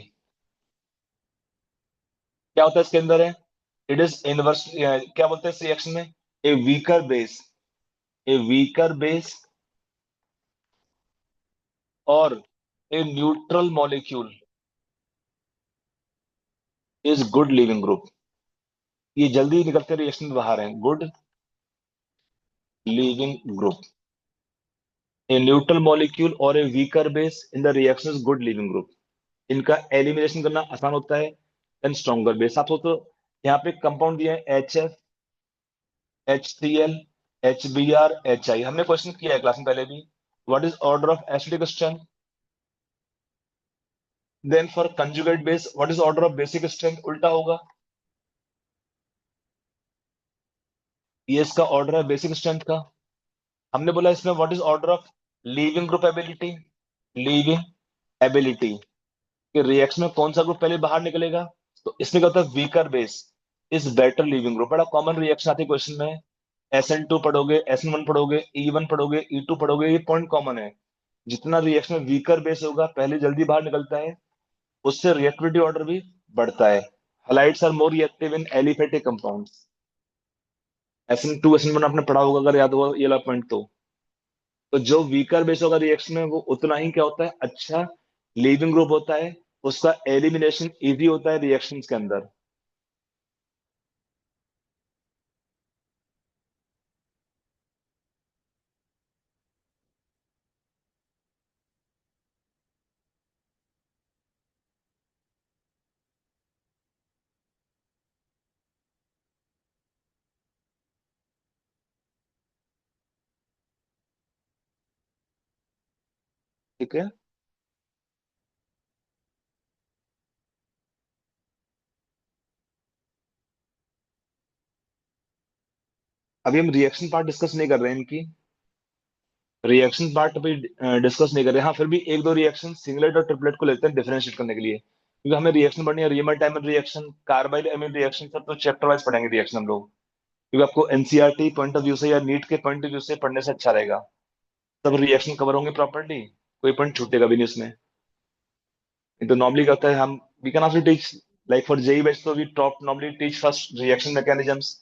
क्या होता है इसके अंदर है? इट इज इनवर्स, क्या बोलते हैं रिएक्शन में, a weaker base, a weaker base और a neutral molecule is good leaving group. ये जल्दी निकलते रिएक्शन बाहर हैं, good leaving group. A neutral molecule और a weaker base in the reaction is good leaving group. इनका elimination करना आसान होता है एंड स्ट्रॉन्गर बेस। आप सोचो यहाँ पे कंपाउंड दिए हैं HF, HCl, HBr, HI। हमने क्वेश्चन किया है क्लास में पहले भी, what is order of acidic strength. Then for conjugate base what is order of basic strength, उल्टा होगा। ये इसका ऑर्डर है बेसिक स्ट्रेंथ का। हमने बोला इसमें what is order of leaving group ability. Leaving ability कि रिएक्शन में कौन सा ग्रुप पहले बाहर निकलेगा। तो इसमें क्या होता है, weaker base is better leaving group. बड़ा कॉमन रिएक्शन आती है क्वेश्चन में, SN2 पढ़ोगे, SN1 पढ़ोगे, E1 पढ़ोगे, E2 पढ़ोगे, ये पॉइंट कॉमन है। जितना रिएक्शन में वीकर बेस होगा पहले जल्दी बाहर निकलता है, उससे रिएक्टिविटी ऑर्डर भी बढ़ता है। Halides are more reactive in aliphatic compounds. SN2 SN1 आपने पढ़ा होगा अगर याद होगा ये वाला पॉइंट तो जो वीकर बेस होगा रिएक्शन में वो उतना ही क्या होता है, अच्छा लीविंग ग्रुप होता है, उसका एलिमिनेशन इजी होता है रिएक्शंस के अंदर। ठीक है, अभी हम रिएक्शन पार्ट डिस्कस नहीं कर रहे हैं इनकी, रिएक्शन पार्ट अभी डिस्कस नहीं कर रहे हैं। हाँ फिर भी एक दो रिएक्शन सिंगलेट और ट्रिपलेट को लेते हैं डिफरेंशिएट करने के लिए, क्योंकि हमें रिएक्शन पढ़नी है, Reimer Tiemann reaction, carbylamine reaction, सब तो चैप्टर वाइज पढ़ेंगे रिएक्शन हम लोग, क्योंकि आपको एनसीईआरटी पॉइंट ऑफ व्यू से या नीट के पॉइंट ऑफ व्यू से पढ़ने से अच्छा रहेगा। सब रिएक्शन कवर होंगे प्रॉपर्ली, कोई पॉइंट छूटेगा भी नहीं उसमें। नहीं तो नॉर्मली क्या होता है, हम we can also teach like for JEE batch, तो we top normally teach first reaction mechanisms,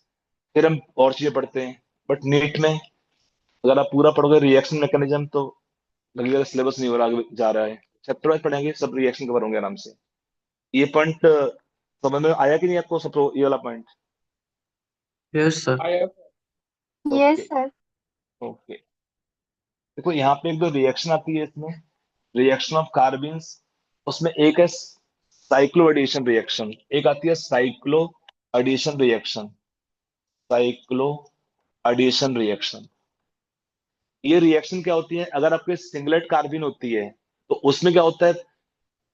फिर हम और चीजें पढ़ते हैं। बट नीट में अगर आप पूरा पढ़ोगे रिएक्शन मैकेनिज्म तो लगेगा सिलेबस नहीं हो रहा, आगे जा रहा है। चैप्टर वाइज पढ़ेंगे, सब रिएक्शन कवर होंगे आराम से। ये पॉइंट समझ में आया कि नहीं आपको, सब ये वाला point? Yes, sir. Okay. Yes sir. Okay, देखो यहाँ पे एक दो रिएक्शन आती है इसमें, रिएक्शन ऑफ कार्बिन्स, उसमें एक है साइक्लो एडिशन रिएक्शन, एक आती है cycloaddition reaction. Cycloaddition reaction, ये रिएक्शन क्या होती है, अगर आपके सिंगलेट कार्बिन होती है तो उसमें क्या होता है,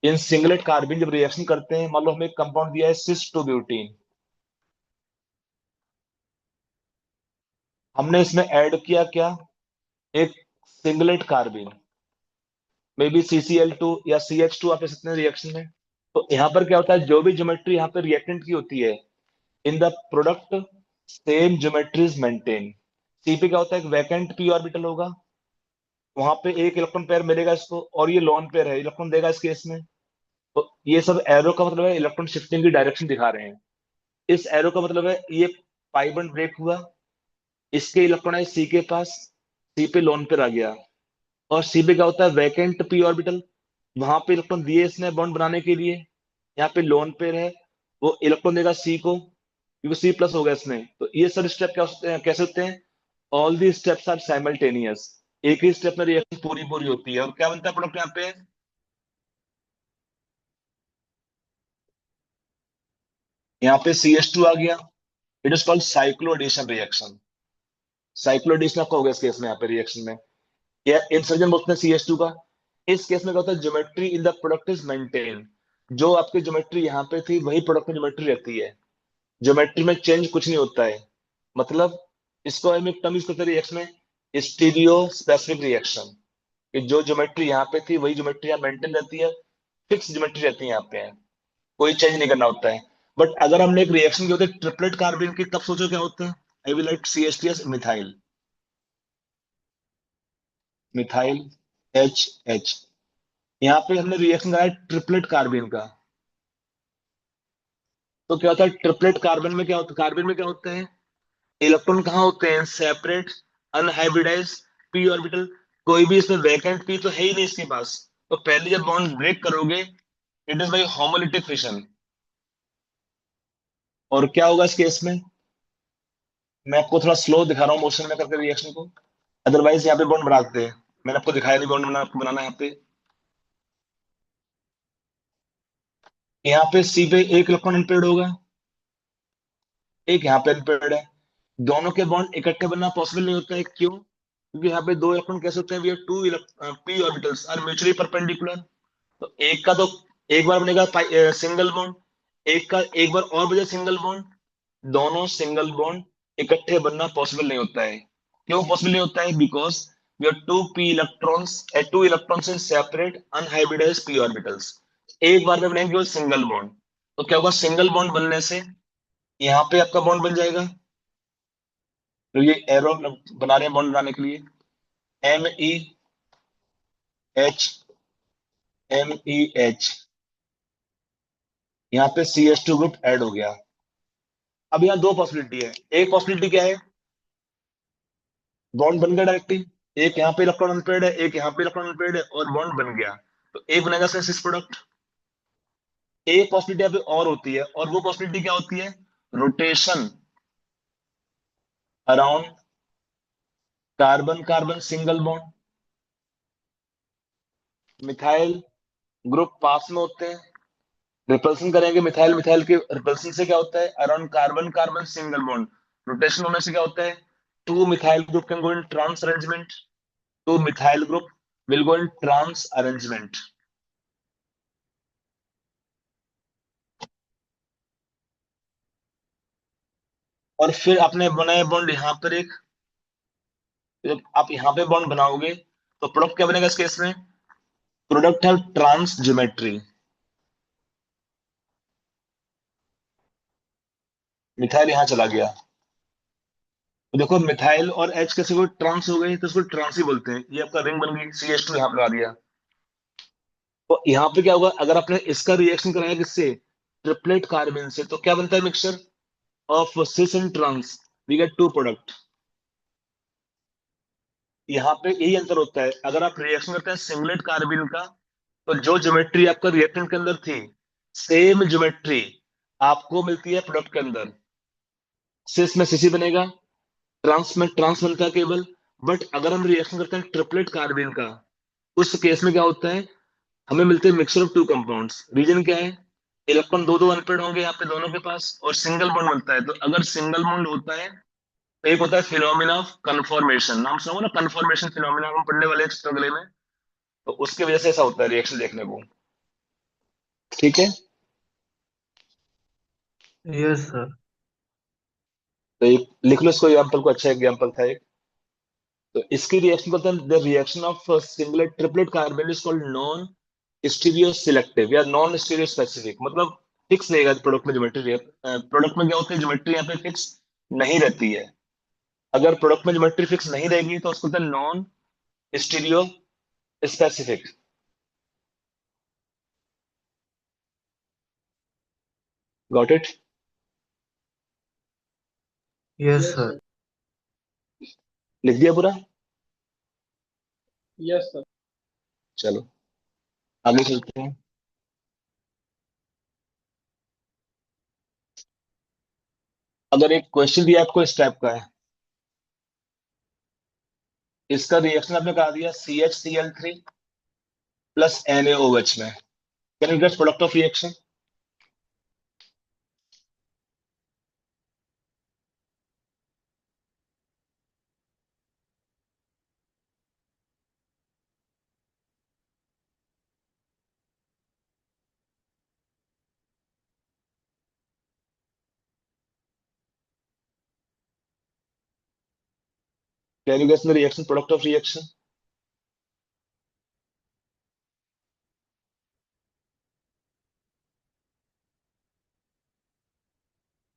इन सिंगलेट कार्बिन जब रिएक्शन करते हैं, मान लो हमें एक कंपाउंड दिया है सिस टू ब्यूटीन, हमने इसमें ऐड किया क्या, एक सिंगलेट कार्बिन, मे बी CCl2 या CH2 आप ले सकते हैं रिएक्शन में। तो यहाँ पर क्या होता है, जो भी ज्योमेट्री यहाँ पे रिएक्टेंट की होती है, in the product same geometry is maintain. C पे क्या होता है, एक वैकेंट p ऑर्बिटल होगा, वहां पे एक इलेक्ट्रॉन पेयर मिलेगा इसको, और ये लॉन पेयर है, इलेक्ट्रॉन देगा इस केस में। तो ये सब एरो का मतलब है इलेक्ट्रॉन शिफ्टिंग की डायरेक्शन दिखा रहे हैं। इस एरो का मतलब है ये पाई बॉन्ड ब्रेक हुआ, इसके इलेक्ट्रॉन है सी के पास, सी पे लोन पेयर आ गया, और सी पे क्या होता है वैकेंट p ऑर्बिटल, वहां पे इलेक्ट्रॉन दिए इसने बॉन्ड बनाने के लिए, यहाँ पे लोन पेयर है, वो इलेक्ट्रॉन देगा सी को, क्योंकि सी प्लस हो गया इसमें। तो ये सब स्टेप क्या होते हैं, कैसे होते हैं, all the steps are simultaneous, एक ही स्टेप में रिएक्शन पूरी पूरी होती है, और क्या बनता है प्रोडक्ट यहाँ पे, यहाँ पे CH2 आ गया, it is called cycloaddition reaction. Cycloaddition आपका हो गया इस केस में, यहाँ पे रिएक्शन में या इंसर्जन बोलते हैं CH2 का। इस केस में क्या होता है, geometry in the product is maintain, जो आपकी ज्योमेट्री यहाँ पे थी वही प्रोडक्ट में ज्योमेट्री रहती है, ज्योमेट्री में चेंज कुछ नहीं होता है। मतलब इसको हम एक टर्म यूज करते हैं रिएक्शन में, स्टीरियो स्पेसिफिक रिएक्शन, कि जो ज्योमेट्री यहाँ पे थी वही ज्योमेट्री यहाँ मेंटेन रहती है, फिक्स ज्योमेट्री रहती है यहाँ पे है, कोई चेंज नहीं करना होता है। बट अगर हमने एक रिएक्शन की होती है ट्रिपलेट कार्बन की, तब सोचो क्या होता है, I will write CH3 S methyl. Methyl H H. यहाँ पे हमने रिएक्शन कराया ट्रिपलेट कार्बन का। तो क्या होता है ट्रिपलेट कार्बन में, क्या होता है कार्बन में क्या होता है, इलेक्ट्रॉन कहाँ होते हैं, सेपरेट अनहाइब्रिडाइज पी ऑर्बिटल। कोई भी इसमें वैकेंट पी तो है ही नहीं इसके पास। तो पहले जब बॉन्ड ब्रेक करोगे, it is by homolytic fission. और क्या होगा इस केस में, मैं आपको थोड़ा स्लो दिखा रहा हूँ मोशन में करके रिएक्शन को, अदरवाइज यहाँ पे बॉन्ड बनाते हैं। मैंने आपको दिखाया नहीं बॉन्ड बना, आपको बनाना है यहाँ पे। यहाँ पे सी पे एक इलेक्ट्रॉन अनपेयर्ड होगा, एक यहाँ पे अनपेयर्ड है। दोनों के बॉन्ड इकट्ठे बनना पॉसिबल नहीं होता है, क्यों, क्योंकि यहाँ पे दो इलेक्ट्रॉन कैसे होते हैं, we are two p orbitals are mutually perpendicular. तो एक का तो एक बार बनेगा सिंगल बॉन्ड, एक का एक बार और बनेगा सिंगल बॉन्ड। दोनों सिंगल बॉन्ड इकट्ठे बनना पॉसिबल नहीं होता है। क्यों पॉसिबल नहीं होता है, because we are two electrons in separate unhybridized p orbitals. एक बार में बनेंगे सिंगल बॉन्ड। तो क्या होगा, सिंगल बॉन्ड बनने से यहाँ पे आपका बॉन्ड बन जाएगा। तो ये एरो बना रहे हैं बॉन्ड बनाने के लिए, MEH, MEH। यहाँ पे CH2 ग्रुप ऐड हो गया। अब यहाँ दो पॉसिबिलिटी है। एक पॉसिबिलिटी क्या है, बॉन्ड बन गया डायरेक्टली, एक यहाँ पे इलेक्ट्रॉन अनपेयर्ड है, एक यहाँ पे इलेक्ट्रॉन अनपेयर्ड है, और बॉन्ड बन गया। तो एक बनेगा सिस प्रोडक्ट। एक पॉसिबिलिटी यहाँ पे और होती है, और वो पॉसिबिलिटी क्या होती है, rotation around carbon carbon single bond. Methyl group पास में होते हैं, रिपल्सन करेंगे मिथाइल मिथाइल के रिपल्सन से क्या होता है, around carbon carbon single bond. Rotation होने से क्या होता है, two methyl group can go in trans arrangement, two methyl group will go in trans arrangement. और फिर आपने बनाया बॉन्ड यहाँ पर एक, जब आप यहाँ पे बॉन्ड बनाओगे तो प्रोडक्ट क्या बनेगा इस केस में, प्रोडक्ट है ट्रांस ज्योमेट्री। मिथाइल यहाँ चला गया, तो देखो मिथाइल और एच कैसे कोई ट्रांस हो गई, तो इसको ट्रांस ही बोलते हैं। ये आपका रिंग बन गई, CH2 यहाँ पे लगा दिया। तो यहाँ पे क्या होगा, अगर आपने इसका रिएक्शन कराया किससे, ट्रिपलेट कार्बन से, तो क्या बनता है, mixture of cis and trans, we get two product. यहाँ पे यही अंतर होता है, अगर आप रिएक्शन करते हैं सिंगलेट कार्बन का, तो जो ज्योमेट्री आपका रिएक्टेंट के अंदर थी, सेम ज्योमेट्री आपको मिलती है प्रोडक्ट के अंदर। सिस में सीसी बनेगा, ट्रांस में ट्रांस बनता है केवल। बट अगर हम रिएक्शन करते हैं ट्रिपलेट कार्बन का, उस केस में क्या होता है, हमें मिलते हैं mixture of two compounds. Reason क्या है, इलेक्ट्रॉन दो दो अनपेयर्ड होंगे यहाँ पे दोनों के पास, और सिंगल बॉन्ड बनता है। तो अगर सिंगल बॉन्ड होता है, तो एक होता है फिनोमिना ऑफ कन्फॉर्मेशन, नाम सुना ना, कन्फॉर्मेशन फिनोमिना हम पढ़ने वाले हैं अगले में। तो उसकी वजह से ऐसा होता है रिएक्शन देखने को। ठीक है, यस सर। तो एक लिख लो इसको एग्जाम्पल को, अच्छा एग्जाम्पल था एक। तो इसकी रिएक्शन करते हैं, the reaction of singlet triplet carbon is called non stereo selective या नॉन स्टीरियो स्पेसिफिक। मतलब फिक्स रहेगा प्रोडक्ट में ज्योमेट्री, प्रोडक्ट में क्या होती है, ज्योमेट्री यहाँ पे फिक्स नहीं रहती है। अगर प्रोडक्ट में ज्योमेट्री फिक्स नहीं रहेगी तो उसको non stereo specific. Got it. Yes sir. लिख दिया पूरा। Yes sir. चलो आगे चलते हैं। अगर एक क्वेश्चन दिया आपको इस टाइप का है, इसका रिएक्शन आपने करा दिया CHCl3 प्लस NaOH में, can you get product of reaction. Can you get the reaction product of reaction.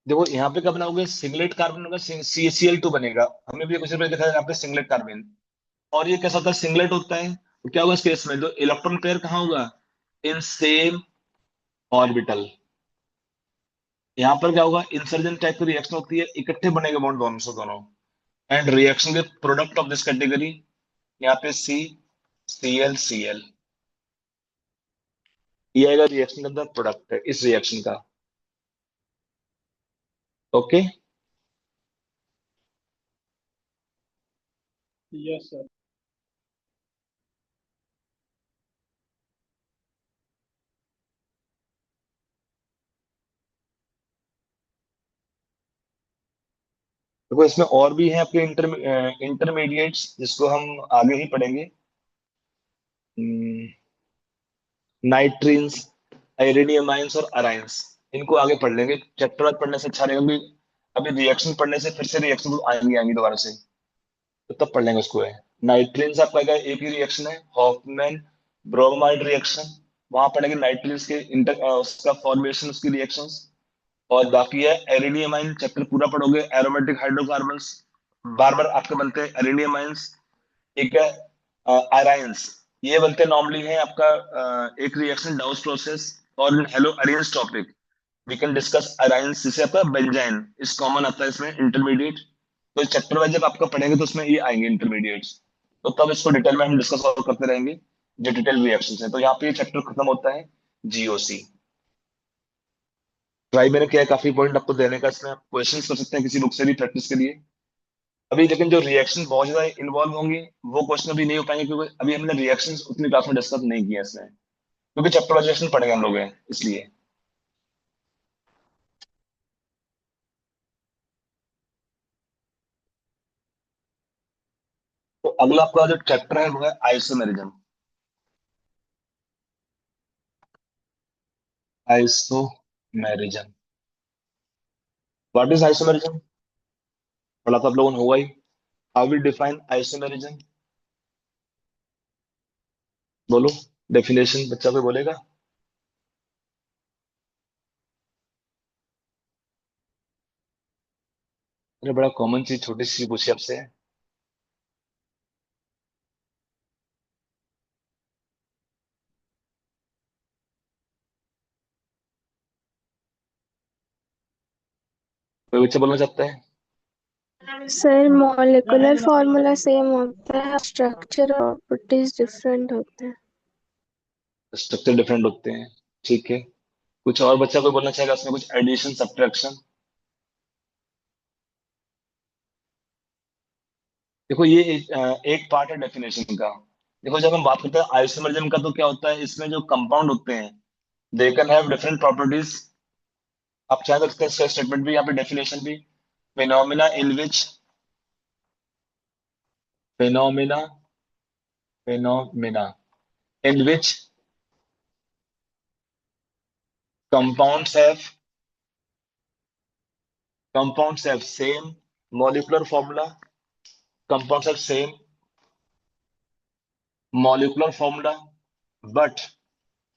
देखो यहाँ पे क्या बनाओगे, सिंगलेट कार्बन होगा, CCl2 बनेगा। हमने भी कुछ पहले देखा है यहाँ पे सिंगलेट कार्बन। और ये कैसा होता है, सिंगलेट होता है, तो क्या होगा इस केस में, जो इलेक्ट्रॉन पेयर कहाँ होगा, इन सेम ऑर्बिटल। यहाँ पर क्या होगा, इंसर्जन टाइप की रिएक्शन होती है, इकट्ठे बनेंगे बॉन्ड दोनों से दोनों। एंड रिएक्शन के प्रोडक्ट ऑफ दिस कैटेगरी, यहाँ पे CCl Cl, ये आएगा रिएक्शन के अंदर प्रोडक्ट है इस रिएक्शन का। ओके। Yes sir. देखो इसमें और भी है आपके इंटरमीडिएट्स, जिसको हम आगे ही पढ़ेंगे। नाइट्रीन्स, आयरेनियमाइंस और अराइंस, इनको आगे पढ़ लेंगे, चैप्टर वाइज पढ़ने से अच्छा रहेगा, क्योंकि अभी रिएक्शन पढ़ने से फिर से रिएक्शन आएंगे दोबारा से, तो तब पढ़ लेंगे उसको है। नाइट्रीन्स आपका क्या है, एक ही रिएक्शन है, हॉफमैन ब्रोमाइड रिएक्शन, वहां पढ़ेंगे नाइट्रीन्स के उसका फॉर्मेशन, उसकी रिएक्शंस। और बाकी है एरिनियमाइन, चैप्टर पूरा पढ़ोगे, एरोमेटिक हाइड्रोकार्बन्स बार बार आपके बनते हैं एरिनियमाइंस। एक है अराइंस, ये बनते नॉर्मली है आपका एक रिएक्शन डाउस प्रोसेस। और haloarenes topic, we can discuss arenes, जिसे आपका बेंजाइन इस कॉमन आता है इसमें इंटरमीडिएट। तो चैप्टर वाइज जब आपका पढ़ेंगे तो उसमें ये आएंगे इंटरमीडिएट्स, तो तब इसको डिटेल में हम डिस्कस और करते रहेंगे, जो डिटेल रिएक्शन है। तो यहाँ पे ये चैप्टर खत्म होता है, GOC। ट्राई मैंने किया है काफी पॉइंट आपको देने का, इसमें आप क्वेश्चंस कर सकते हैं किसी बुक से भी प्रैक्टिस के लिए। अभी लेकिन जो रिएक्शन बहुत ज्यादा इन्वॉल्व होंगे, वो क्वेश्चन अभी नहीं हो पाएंगे, क्योंकि अभी हमने रिएक्शन उतनी क्लास में डिस्कस नहीं किया इसमें, क्योंकि चैप्टर वाइज रिएक्शन पढ़ेंगे हम लोग हैं इसलिए। तो अगला आपका जो चैप्टर है वो है isomerism. Isomerism, what is isomerism, पढ़ा तो आप लोगों ने होगा ही। हाउ विल डिफाइन आइसोमेरिज्म, बोलो डेफिनेशन, बच्चा कोई बोलेगा। अरे बड़ा कॉमन चीज, छोटी सी पूछी आपसे। कोई बच्चा बोलना चाहता है। सर मॉलिक्यूलर फॉर्मूला सेम होता है, स्ट्रक्चर और प्रॉपर्टीज डिफरेंट होते हैं। स्ट्रक्चर डिफरेंट होते हैं, ठीक है। कुछ और बच्चा कोई बोलना चाहेगा, उसमें कुछ एडिशन सब्ट्रैक्शन। देखो ये एक पार्ट है डेफिनेशन का। देखो जब हम बात करते हैं आइसोमरिज्म का, तो क्या होता है, इसमें जो कंपाउंड होते हैं, they can have different properties. आप चाहे तो इसका स्टेटमेंट भी, यहाँ पे डेफिनेशन भी, phenomena in which, phenomena phenomena in which compounds have compounds have same molecular formula, compounds have same molecular formula, but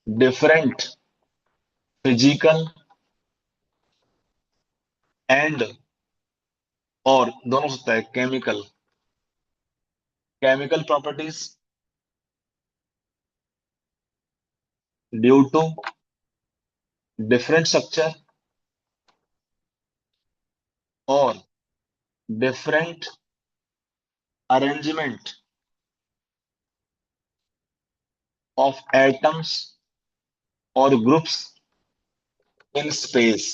different physical and, और दोनों हो सकता है, chemical properties, due to different structure और डिफरेंट अरेंजमेंट ऑफ एटम्स और groups in space,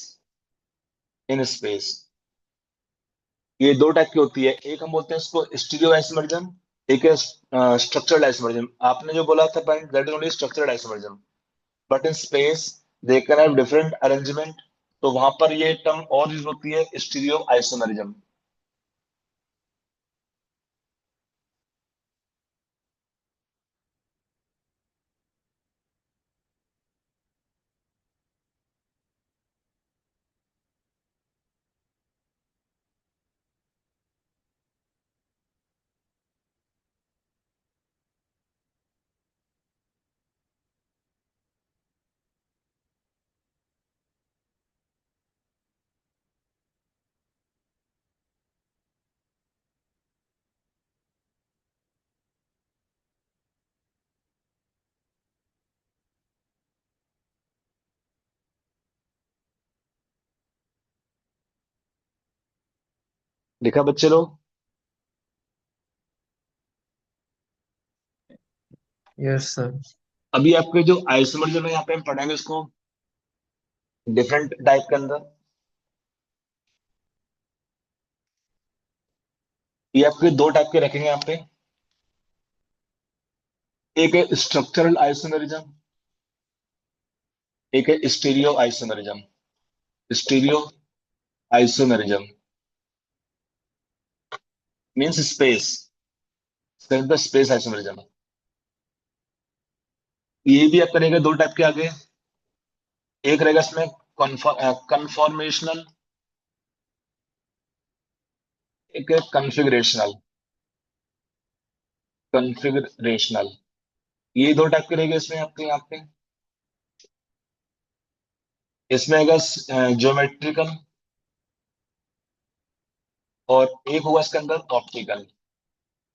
in space. ये दो type की होती है, एक हम बोलते हैं इसको स्टीरियो आइसोमरिज्म, एक है स्ट्रक्चरल आइसोमरिज्म। आपने जो बोला था point, that is only structural isomerism, but in space they can have different arrangement, तो वहां पर ये टर्म और यूज होती है, स्टीरियो आइसोमरिज्म। लिखा बच्चे लोग? Yes sir. अभी आपके जो आइसोमर जो है यहाँ पे हम पढ़ेंगे इसको डिफरेंट टाइप के अंदर। ये आपके दो टाइप के रखेंगे यहाँ पे। एक है स्ट्रक्चरल आइसोमेरिज्म, एक है stereo isomerism. Stereo isomerism means space, space isomerism. ये भी आप करेंगे दो टाइप के आगे। एक रहेगा इसमें कन्फॉर्मेशनल, एक है कॉन्फ़िगरेशनल। कॉन्फ़िगरेशनल, ये दो टाइप के रहेंगे इसमें आपके यहाँ पे। इसमें आएगा ज्योमेट्रिकल, और एक होगा इसके अंदर optical.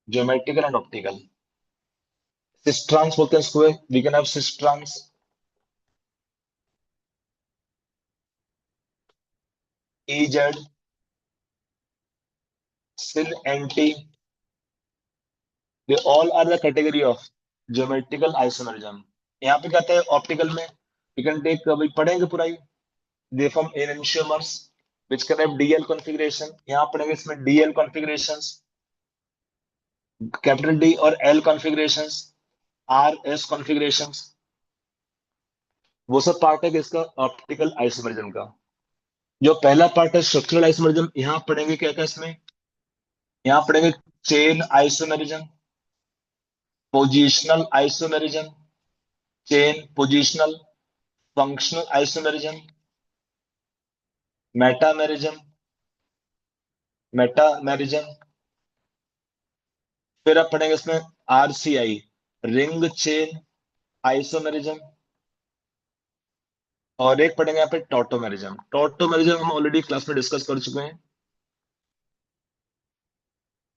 Geometrical and optical. Cis trans बोलते हैं इसको, we can have cis trans. EZ, SIN, NT, they all are the category of geometrical isomerism। यहाँ पे कहते हैं ऑप्टिकल में we can take, अभी पढ़ेंगे पूरा ही, they form enantiomers which can have DL configuration। यहाँ पढ़ेंगे इसमें DL configurations, कैपिटल D और L configurations, RS configurations। वो सब पार्ट है इसका ऑप्टिकल आइसोमेरिज्म का। जो पहला पार्ट है स्ट्रक्चरल आइसोमेरिज्म, यहाँ पढ़ेंगे क्या क्या इसमें। यहाँ पढ़ेंगे chain isomerism, positional isomerism, chain positional, functional isomerism, metamerism, metamerism. फिर आप पढ़ेंगे इसमें RCI, रिंग चेन आइसोमेरिज्म। और एक पढ़ेंगे यहाँ पे टॉटोमेरिज्म। टॉटोमेरिज्म हम ऑलरेडी क्लास में डिस्कस कर चुके हैं।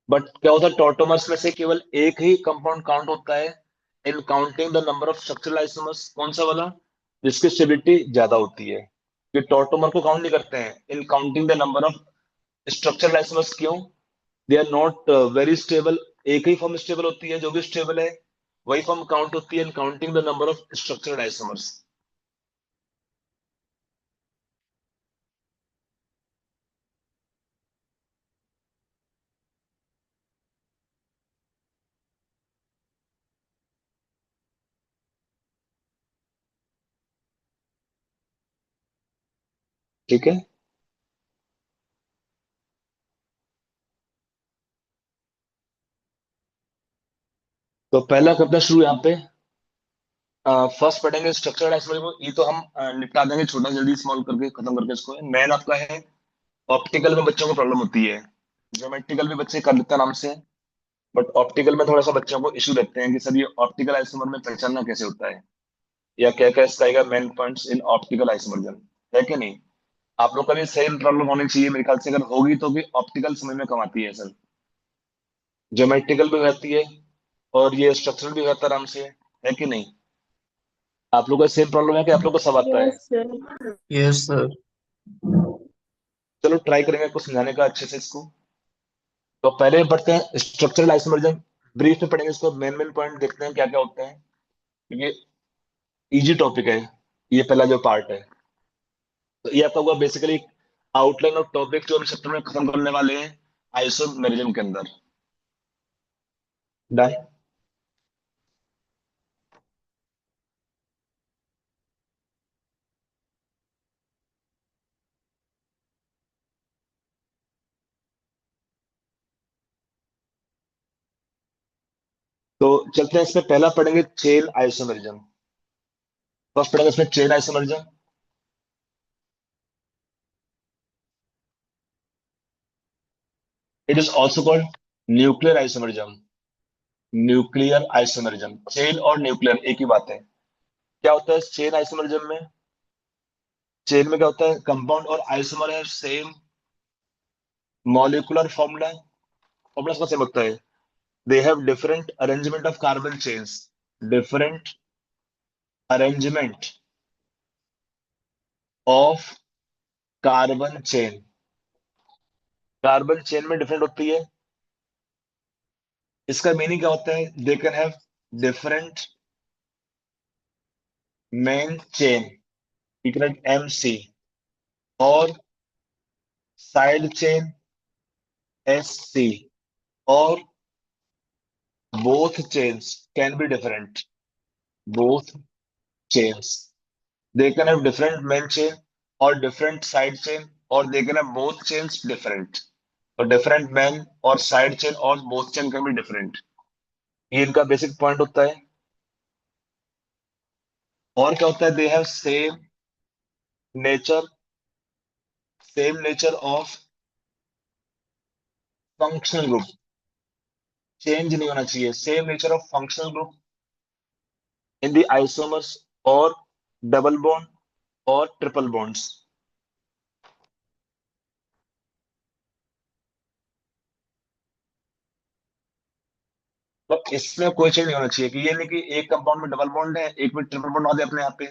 बट क्या होता है, टॉटोमर्स में से केवल एक ही कंपाउंड काउंट होता है in counting the number of structural isomers. कौन सा वाला? जिसकी स्टेबिलिटी ज्यादा होती है। ये टॉटोमर को काउंट नहीं करते हैं in counting the number of structural isomers. क्यों? They are not very stable. एक ही फॉर्म स्टेबल होती है, जो भी स्टेबल है वही फॉर्म काउंट होती है in counting the number of structural isomers. ठीक है, तो पहला करना शुरू यहाँ पे। फर्स्ट पढ़ेंगे स्ट्रक्चरल आइसोमर। ये तो हम निपटा देंगे, छोटा जल्दी स्मॉल करके खत्म करके इसको। मैन आपका है ऑप्टिकल में, बच्चों को प्रॉब्लम होती है। ज्योमेट्रिकल भी बच्चे कर लेते हैं आराम से, बट ऑप्टिकल में थोड़ा सा बच्चों को इशू रहते हैं कि सर ये ऑप्टिकल आइसोमर में पहचानना कैसे होता है, या क्या क्या इसका आएगा main points in optical isomerism, है कि नहीं। आप लोग का भी सेम प्रॉब्लम होनी चाहिए मेरे ख्याल से। अगर होगी तो भी ऑप्टिकल समझ में कम आती है सर। ज्योमेट्रिकल भी रहती है और ये स्ट्रक्चरल भी रहता है आराम से, है कि नहीं। आप लोग का सेम प्रॉब्लम है कि आप लोग को सब आता है? Yes sir. Yes sir. चलो ट्राई करेंगे कुछ समझाने का अच्छे से इसको। तो पहले पढ़ते हैं स्ट्रक्चरल आइसोमरिज्म। ब्रीफ में पढ़ेंगे इसको, मेन मेन पॉइंट देखते हैं क्या क्या होते हैं, क्योंकि इजी टॉपिक है ये पहला जो पार्ट है। तो ये आपका हुआ बेसिकली आउटलाइन ऑफ टॉपिक जो हम चैप्टर में खत्म करने वाले हैं आइसोमेरिज्म के अंदर। डन। तो चलते हैं, इसमें पहला पढ़ेंगे चेन आइसोमेरिज्म। फर्स्ट पढ़ेंगे इसमें chain isomerism. It is also called nuclear isomerism. Nuclear isomerism, chain और न्यूक्लियर एक ही बात है। क्या होता है चेन आइसोमेरिज्म में? चेन में क्या होता है, कंपाउंड और आइसोमर है सेम, मॉलिक्यूलर फॉर्मूला, फॉर्मूला का सेम होता है। They have different arrangement of carbon chains, different arrangement of carbon chain. Carbon chain में डिफरेंट होती है। इसका मीनिंग क्या होता है? They can have different main chain equal MC, और साइड चेन SC, और both chains can be different. Both chains. They can have different main chain or different side chain, or they can have both chains different. So different main or side chain or both chain can be different. ये इनका basic point होता है। और क्या होता है? They have same nature of functional group. Change नहीं होना चाहिए। Same nature of functional group in the isomers और डबल बॉन्ड और ट्रिपल बॉन्ड्स। तो इसमें कोई चेंज नहीं होना चाहिए कि ये नहीं कि एक कंपाउंड में डबल बॉन्ड है, एक में ट्रिपल बॉन्ड आ जाए अपने यहाँ पे,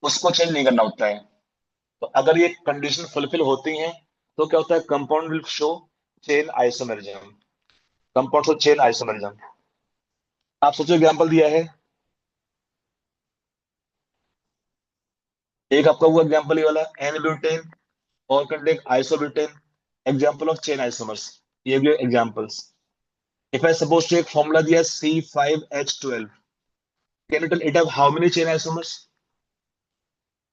उसको चेंज नहीं करना होता है। तो अगर ये कंडीशन फुलफिल होती हैं तो क्या होता है? Compound will show chain isomerism. Compound show chain isomerism. आप सोचो एग्जांपल दिया है, एक आपका हुआ एग्जांपल ये वाला एन ब्यूटेन और contain isobutane, example of chain isomers. ये भी examples. If I suppose to एक फॉर्मूला दिया C5H12, can it have how many chain isomers?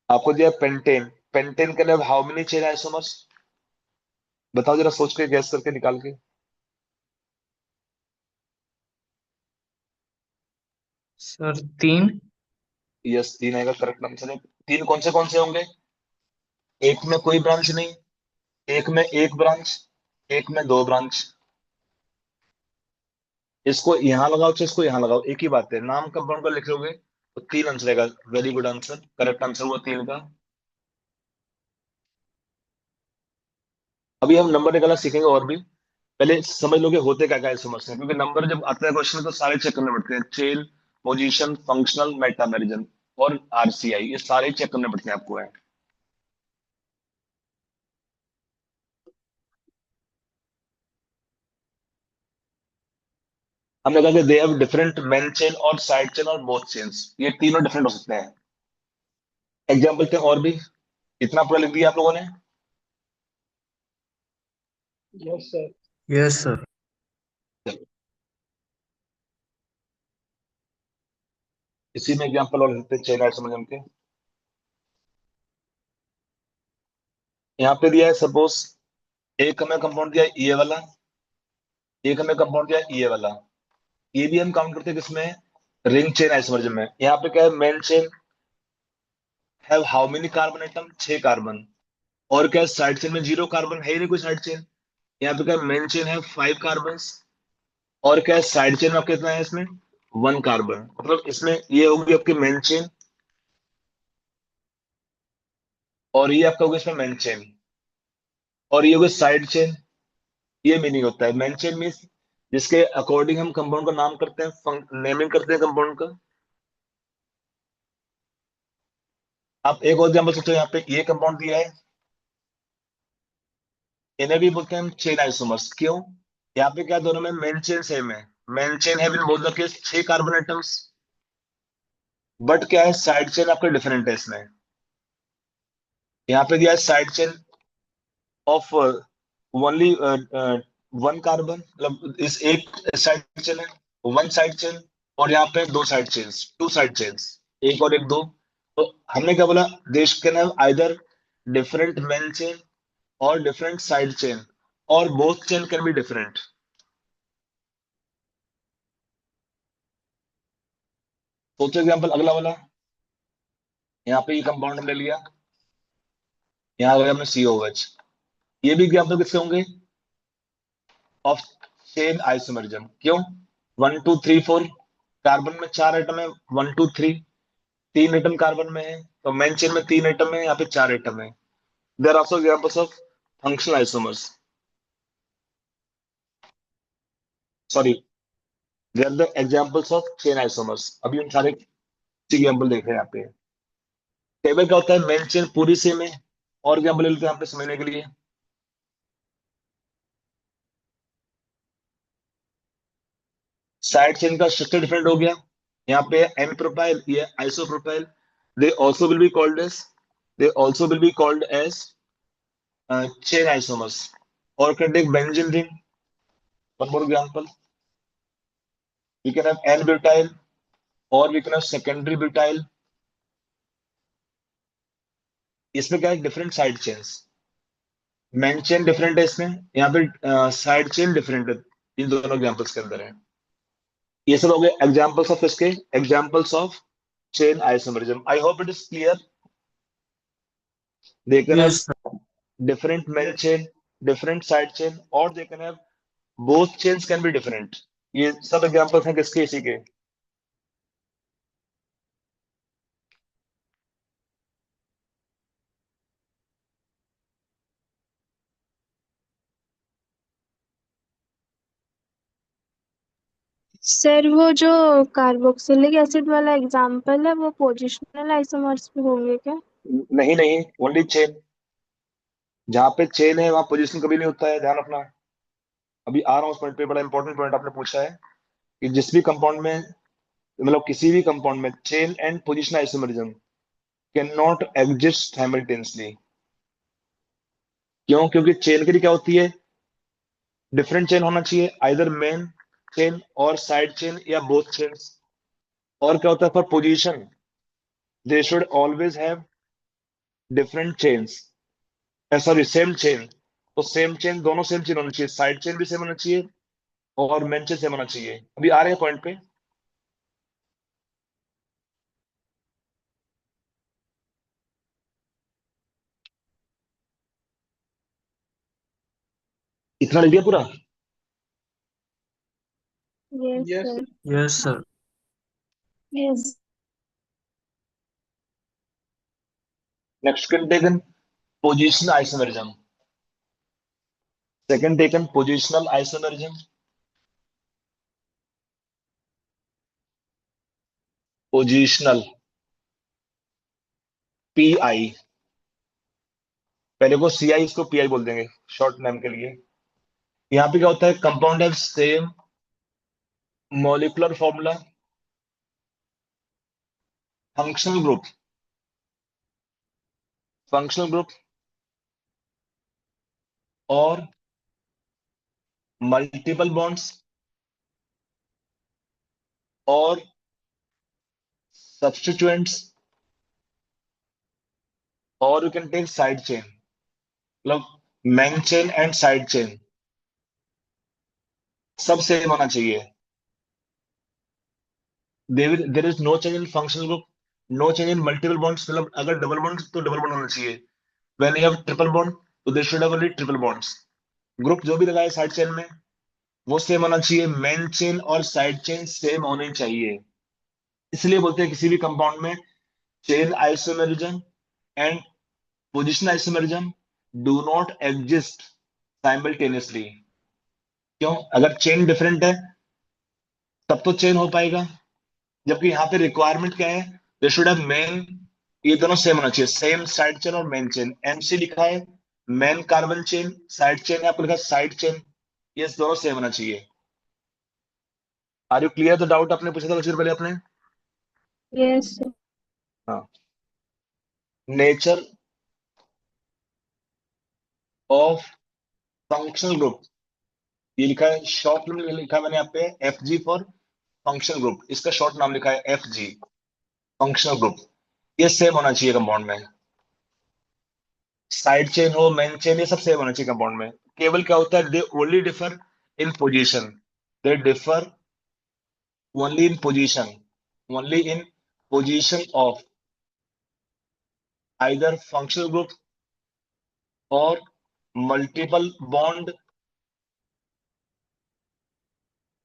आपको दिया pentane, pentane can have how many chain isomers? बताओ जरा, सोच के गैस करके निकाल के। सर 3। यस, 3 आएगा करेक्ट आंसर है। तीन कौन से होंगे? एक में कोई ब्रांच नहीं, एक में एक ब्रांच, एक में दो ब्रांच। इसको यहां लगाओ चाहे इसको यहां लगाओ, एक ही बात है। नाम कंपाउंड का लिख लोगे तो 3 आंसर आएगा। Very good answer, correct answer हुआ 3 का। अभी हम नंबर निकालना सीखेंगे और भी। पहले समझ लोगे होते क्या क्या है समझते हैं, क्योंकि नंबर जब आता है क्वेश्चन में तो सारे चेक करने पड़ते हैं। चेन, पोजीशन, फंक्शनल, मेटामेरिज्म और RCI, ये सारे चेक करने पड़ते हैं आपको है। हमने कहा कि they have different main chain और साइड चेन और बोथ चेन्स, ये तीनों डिफरेंट हो सकते हैं। एग्जाम्पल थे और भी। इतना पूरा लिख दिया आप लोगों ने? Yes sir. Yes sir. इसी में एग्जाम्पल और लिखते हैं चेन आइसोमेरिज्म के। यहाँ पे दिया है सपोज, एक हमें कंपाउंड दिया है ये वाला, एक हमें कंपाउंड दिया है ये वाला। ये भी हम काउंट करते हैं किसमें? रिंग चेन आइसोमेरिज्म में। यहाँ पे क्या है? Main chain have how many carbon atom? 6 carbon. और क्या है? साइड चेन में 0 कार्बन है ही नहीं कोई साइड चेन। यहाँ पे क्या है? मेन चेन है 5 कार्बन। और क्या है? साइड चेन में आपका कितना है इसमें? 1 कार्बन। मतलब इसमें ये होगी आपकी मेन चेन और ये आपका होगा इसमें मेन चेन और ये होगी साइड चेन। ये मीनिंग होता है मेन चेन मीन्स जिसके अकॉर्डिंग हम कंपाउंड का नाम करते हैं, नेमिंग करते हैं कंपाउंड का। आप एक और एग्जांपल सोचो, यहाँ पे ये कंपाउंड दिया है, इन्हें भी बोलते हैं हम चेन आइसोमर्स। क्यों? यहाँ पे क्या दोनों में मेन चेन सेम है। मेन चेन है both the case 6 carbon atoms, but क्या है? साइड चेन आपका डिफरेंट है इसमें। यहाँ पे दिया है side chain of only 1 carbon, मतलब इस एक साइड चेन है, 1 साइड चेन। और यहाँ पे 2 साइड चेन्स, 2 साइड चेन्स, एक और एक, 2। तो हमने क्या बोला? देश can have either different main chain और डिफरेंट साइड चेन और both chain can be different. सोचो एग्जांपल अगला वाला। यहाँ पे ये कंपाउंड हमने लिया, यहाँ आ गया हमने COH। ये भी एग्जांपल किसके होंगे? Of chain isomerism. क्यों? 1 2 3 4 कार्बन में 4 एटम है, 1 2 3, 3 एटम कार्बन में है, तो मेन चेन में 3 एटम है, यहाँ पे 4 एटम है। There are also examples of functional isomers. Sorry, they are the examples of chain isomers. अभी हम सारे एग्जांपल देख रहे हैं यहाँ पे। टेबल क्या होता है? मेन चेन पूरी सेम है। और एग्जांपल लेते हैं यहाँ पे समझने के लिए। साइड चेन का स्ट्रक्चर डिफरेंट हो गया, यहाँ पे एन प्रोपाइल, ये isopropyl, they also will be called as chain isomers. Or can take benzene ring. One more example. We can have N-butyl, or we can have secondary butyl. इसमें क्या है, different side chains, main chain different है इसमें, यहाँ पे side chain different है, इन दोनों examples के अंदर है। ये सब हो गए एग्जांपल्स ऑफ इसके, examples of chain isomerism. I hope it is clear. They can have Yes, sir. different main chain, different side chain, or they can have both chains can be different। ये सब examples हैं किसके, इसी के। Sir वो जो carboxylic acid वाला example है वो पोजिशनल आइसोमर्स पे होंगे क्या? नहीं नहीं, ओनली चेन। जहां पे चेन है वहां पोजीशन कभी नहीं होता है, ध्यान रखना। अभी आ रहा हूँ उस पॉइंट पे, बड़ा इंपॉर्टेंट पॉइंट आपने पूछा है कि जिस भी कंपाउंड में, मतलब किसी भी कंपाउंड में chain and position isomerism can not exist simultaneously. क्यों? क्योंकि चेन के लिए क्या होती है, डिफरेंट चेन होना चाहिए, आइदर मेन चेन और साइड चेन या बोथ चेन्स। और क्या होता है, for position they should always have different chains, sorry same chain. तो सेम चेन, दोनों सेम चेन होनी चाहिए, साइड चेन भी सेम होना चाहिए और मेन चेन सेम होना चाहिए। अभी आ रहे हैं पॉइंट पे। इतना लिख दिया पूरा? Yes sir. Yes, sir. Yes. Next can taken position isomerism. Second taken positional isomerism. Positional, P I, पहले को सी आई, इसको पी आई बोल देंगे शॉर्ट नेम के लिए। यहाँ पे क्या होता है, compound have same molecular formula, functional group, functional group और मल्टीपल बॉन्ड्स और सब्स्टिट्यूएंट्स, और you can take side chain, मतलब main chain and side chain सब सेम होना चाहिए। There is no change in functional group, no change in multiple bonds, मतलब अगर double bond तो डबल बॉन्ड होना चाहिए। When you have triple bond तो they should have only triple bonds. Group जो भी लगाए साइड चेन में वो सेम होना चाहिए, मेन चेन और साइड चेन सेम होनी चाहिए। इसलिए बोलते हैं किसी भी कंपाउंड में chain isomerism and position isomerism do not exist simultaneously. क्यों? अगर चेन डिफरेंट है तब तो चेन हो पाएगा, जबकि यहाँ पे रिक्वायरमेंट क्या है, दे शुड हैव मेन, ये दोनों सेम होना चाहिए, सेम साइड चेन और मेन चेन। एमसी लिखा है main carbon chain, side chain है आपको लिखा है साइड चेन, ये दोनों सेम होना चाहिए। Are you clear? The doubt आपने पूछा था कुछ देर पहले आपने। Yes sir. हाँ। नेचर ऑफ फंक्शनल ग्रुप, ये लिखा है शॉर्ट में लिखा है मैंने यहाँ पे F G for functional group, इसका शॉर्ट नाम लिखा है एफ जी, फंक्शनल ग्रुप। ये सेम होना चाहिए कंपाउंड में, साइड चेन हो मेन चेन ये सब सेम होना चाहिए कंपाउंड में। केवल क्या होता है, they only differ in position, they differ only in position, only in position of either functional group और मल्टीपल बॉन्ड,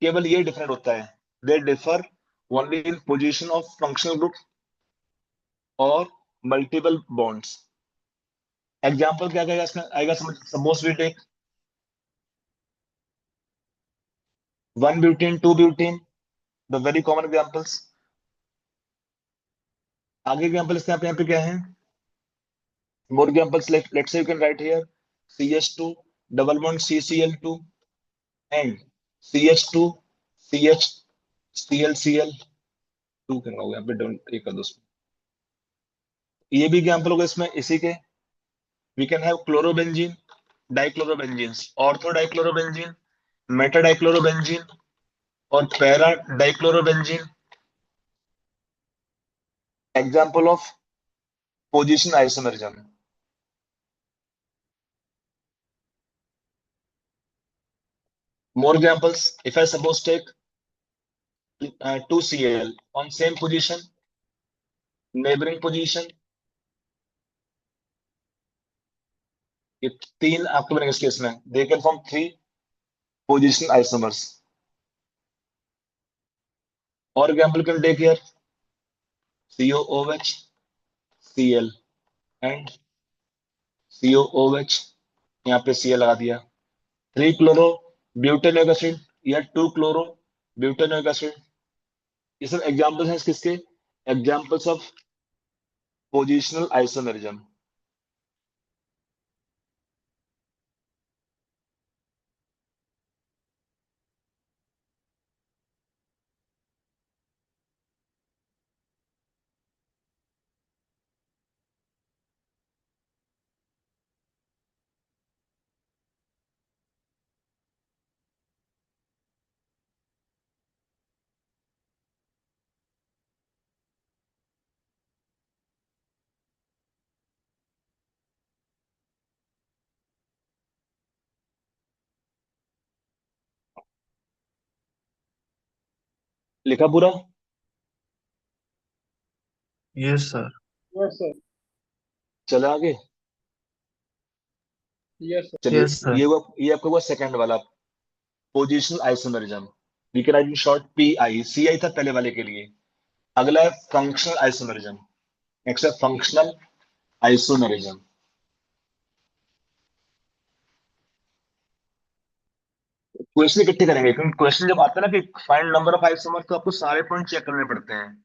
केवल ये डिफरेंट होता है। They differ only in position of functional group और मल्टीपल बॉन्ड्स। एग्जाम्पल क्या कहेगा इसमें आएगा, समझ, suppose we take 1 butane 2 butane, the very common examples. आगे एग्जांपल इसके यहाँ पे क्या है, more examples, let's say you can write here CH2 double bond CCl2 and CH2 CH ClCl2 करना होगा यहाँ पे, डोंट एक कर दो उसमें। ये भी एग्जाम्पल होगा इसमें इसी के। We can have chlorobenzene, dichlorobenzenes, ortho dichlorobenzene, meta dichlorobenzene और para dichlorobenzene. Example of position isomerism. More examples, if I suppose take 2Cl on same position, neighboring position, ये तीन आपको बनेंगे इस केस में, they can form three position isomers. और example can take here COOH, Cl and COOH, यहाँ पे Cl लगा दिया, 3 क्लोरो ब्यूटेनोइक एसिड या 2 क्लोरो ब्यूटेनोइक एसिड। ये सब एग्जाम्पल्स हैं किसके? Examples of positional isomerism. लिखा पूरा? Yes sir. Yes sir. चले आगे। Yes sir. चलिए, यस सर। ये आपका हुआ सेकंड वाला, positional isomerism. We can write in short PI। CI था पहले वाले के लिए। अगला है फंक्शनल आइसोमेरिज्म। नेक्स्ट है फंक्शनल आइसोमेरिज्म। क्वेश्चन इकट्ठे करेंगे क्योंकि क्वेश्चन जब आता है ना कि फाइंड नंबर ऑफ आइसोमर, तो आपको सारे पॉइंट चेक करने पड़ते हैं।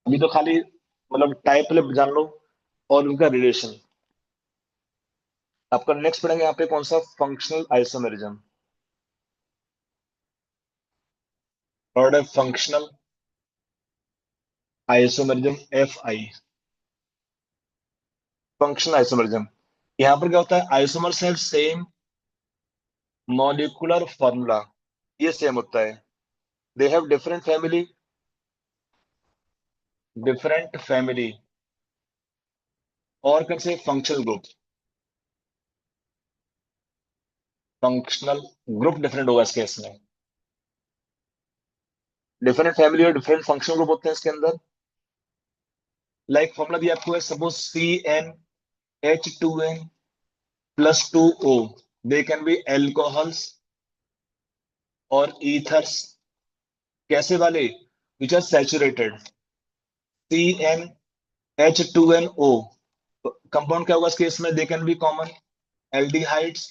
अभी तो खाली मतलब टाइप जान लो और उनका रिलेशन। आपका नेक्स्ट पढ़ेंगे यहाँ पे कौन सा, फंक्शनल आइसोमेरिज्म। थर्ड है functional isomerism, FI। Functional isomerism, यहाँ पर क्या होता है, isomers have same molecular formula, ये सेम होता है। दे हैव डिफरेंट फैमिली और कैसे functional group. Functional group different होगा इस केस में। डिफरेंट फैमिली और डिफरेंट फंक्शनल ग्रुप होते हैं इसके अंदर। लाइक फॉर्मूला दिया आपको है, suppose CnH2n+2O, they can be alcohols और ईथर्स। कैसे वाले? Which are saturated. CnH2nO, compound क्या होगा इस केस में? They can be common aldehydes,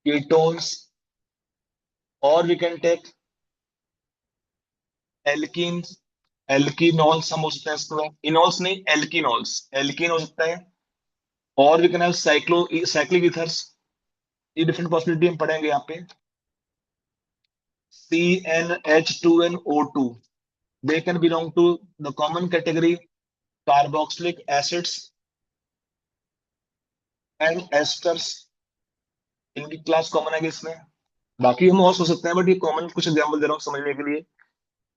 ketones, और वी कैन टेक एल्कीन्स, एल्कीनॉल्स हम हो सकते हैं इसको, इनॉल्स नहीं, एल्कीनॉल्स, एल्कीन हो सकता है। और we can have cyclic ethers. ये डिफरेंट पॉसिबिलिटी हम पढ़ेंगे यहाँ पे। CnH2nO2, they can belong to the common category carboxylic acids and esters। इनकी क्लास कॉमन है इसमें। बाकी हम और सोच सकते हैं बट ये कॉमन कुछ एग्जांपल दे रहा हूँ समझने के लिए।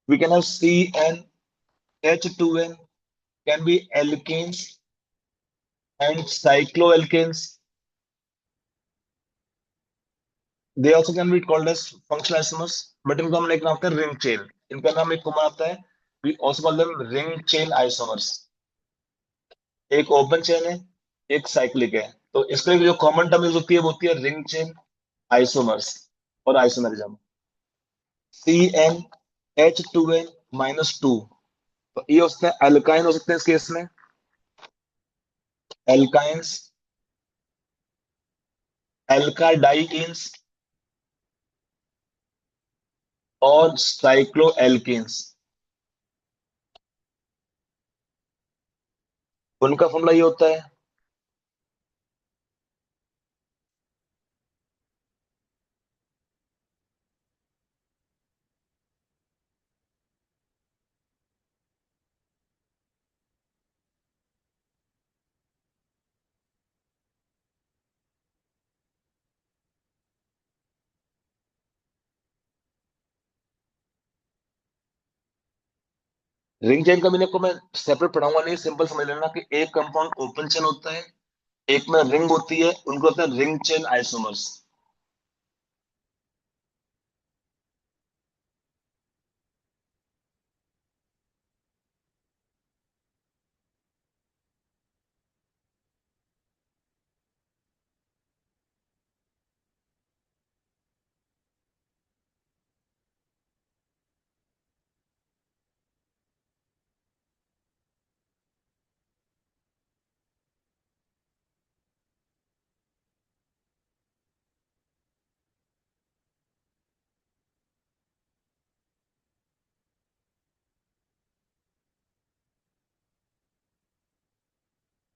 We can have CnH2n can be alkenes and cycloalkanes। They also can be called as functional isomers, but इनका हम एक नाम आता है रिंग चेन। इनका नाम एक कॉमन आता है, we also call them ring chain isomers। एक ओपन चेन है, एक साइक्लिक है, तो इसके लिए जो कॉमन टर्म यूज होती है वो होती है रिंग चेन आइसोमर्स और आइसोमेरिज्म। CnH2n-2, तो ये हो सकते हैं अल्काइन हो सकते हैं इस केस में, एल्काइंस, एल्काडाइइन्स और साइक्लोएल्केन्स। उनका फॉर्मूला ये होता है रिंग चेन का मीनिंग को मैं सेपरेट पढ़ाऊंगा नहीं, सिंपल समझ लेना कि एक कंपाउंड ओपन चेन होता है, एक में रिंग होती है, उनको होता है रिंग चेन आइसोमर्स।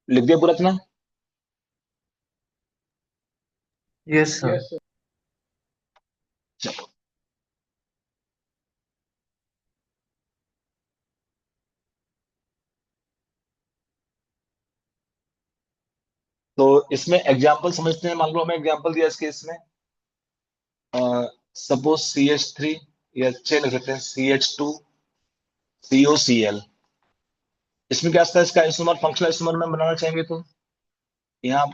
लिख दिया पूरा इतना? Yes sir. चलो, तो इसमें एग्जाम्पल समझते हैं। मान लो हमें एग्जाम्पल दिया इस केस में, सपोज CH3, या चेन लिख सकते हैं CH2COCl। इसमें क्या था, इसका आइसोमर फंक्शनल आइसोमर में बनाना चाहेंगे तो यहाँ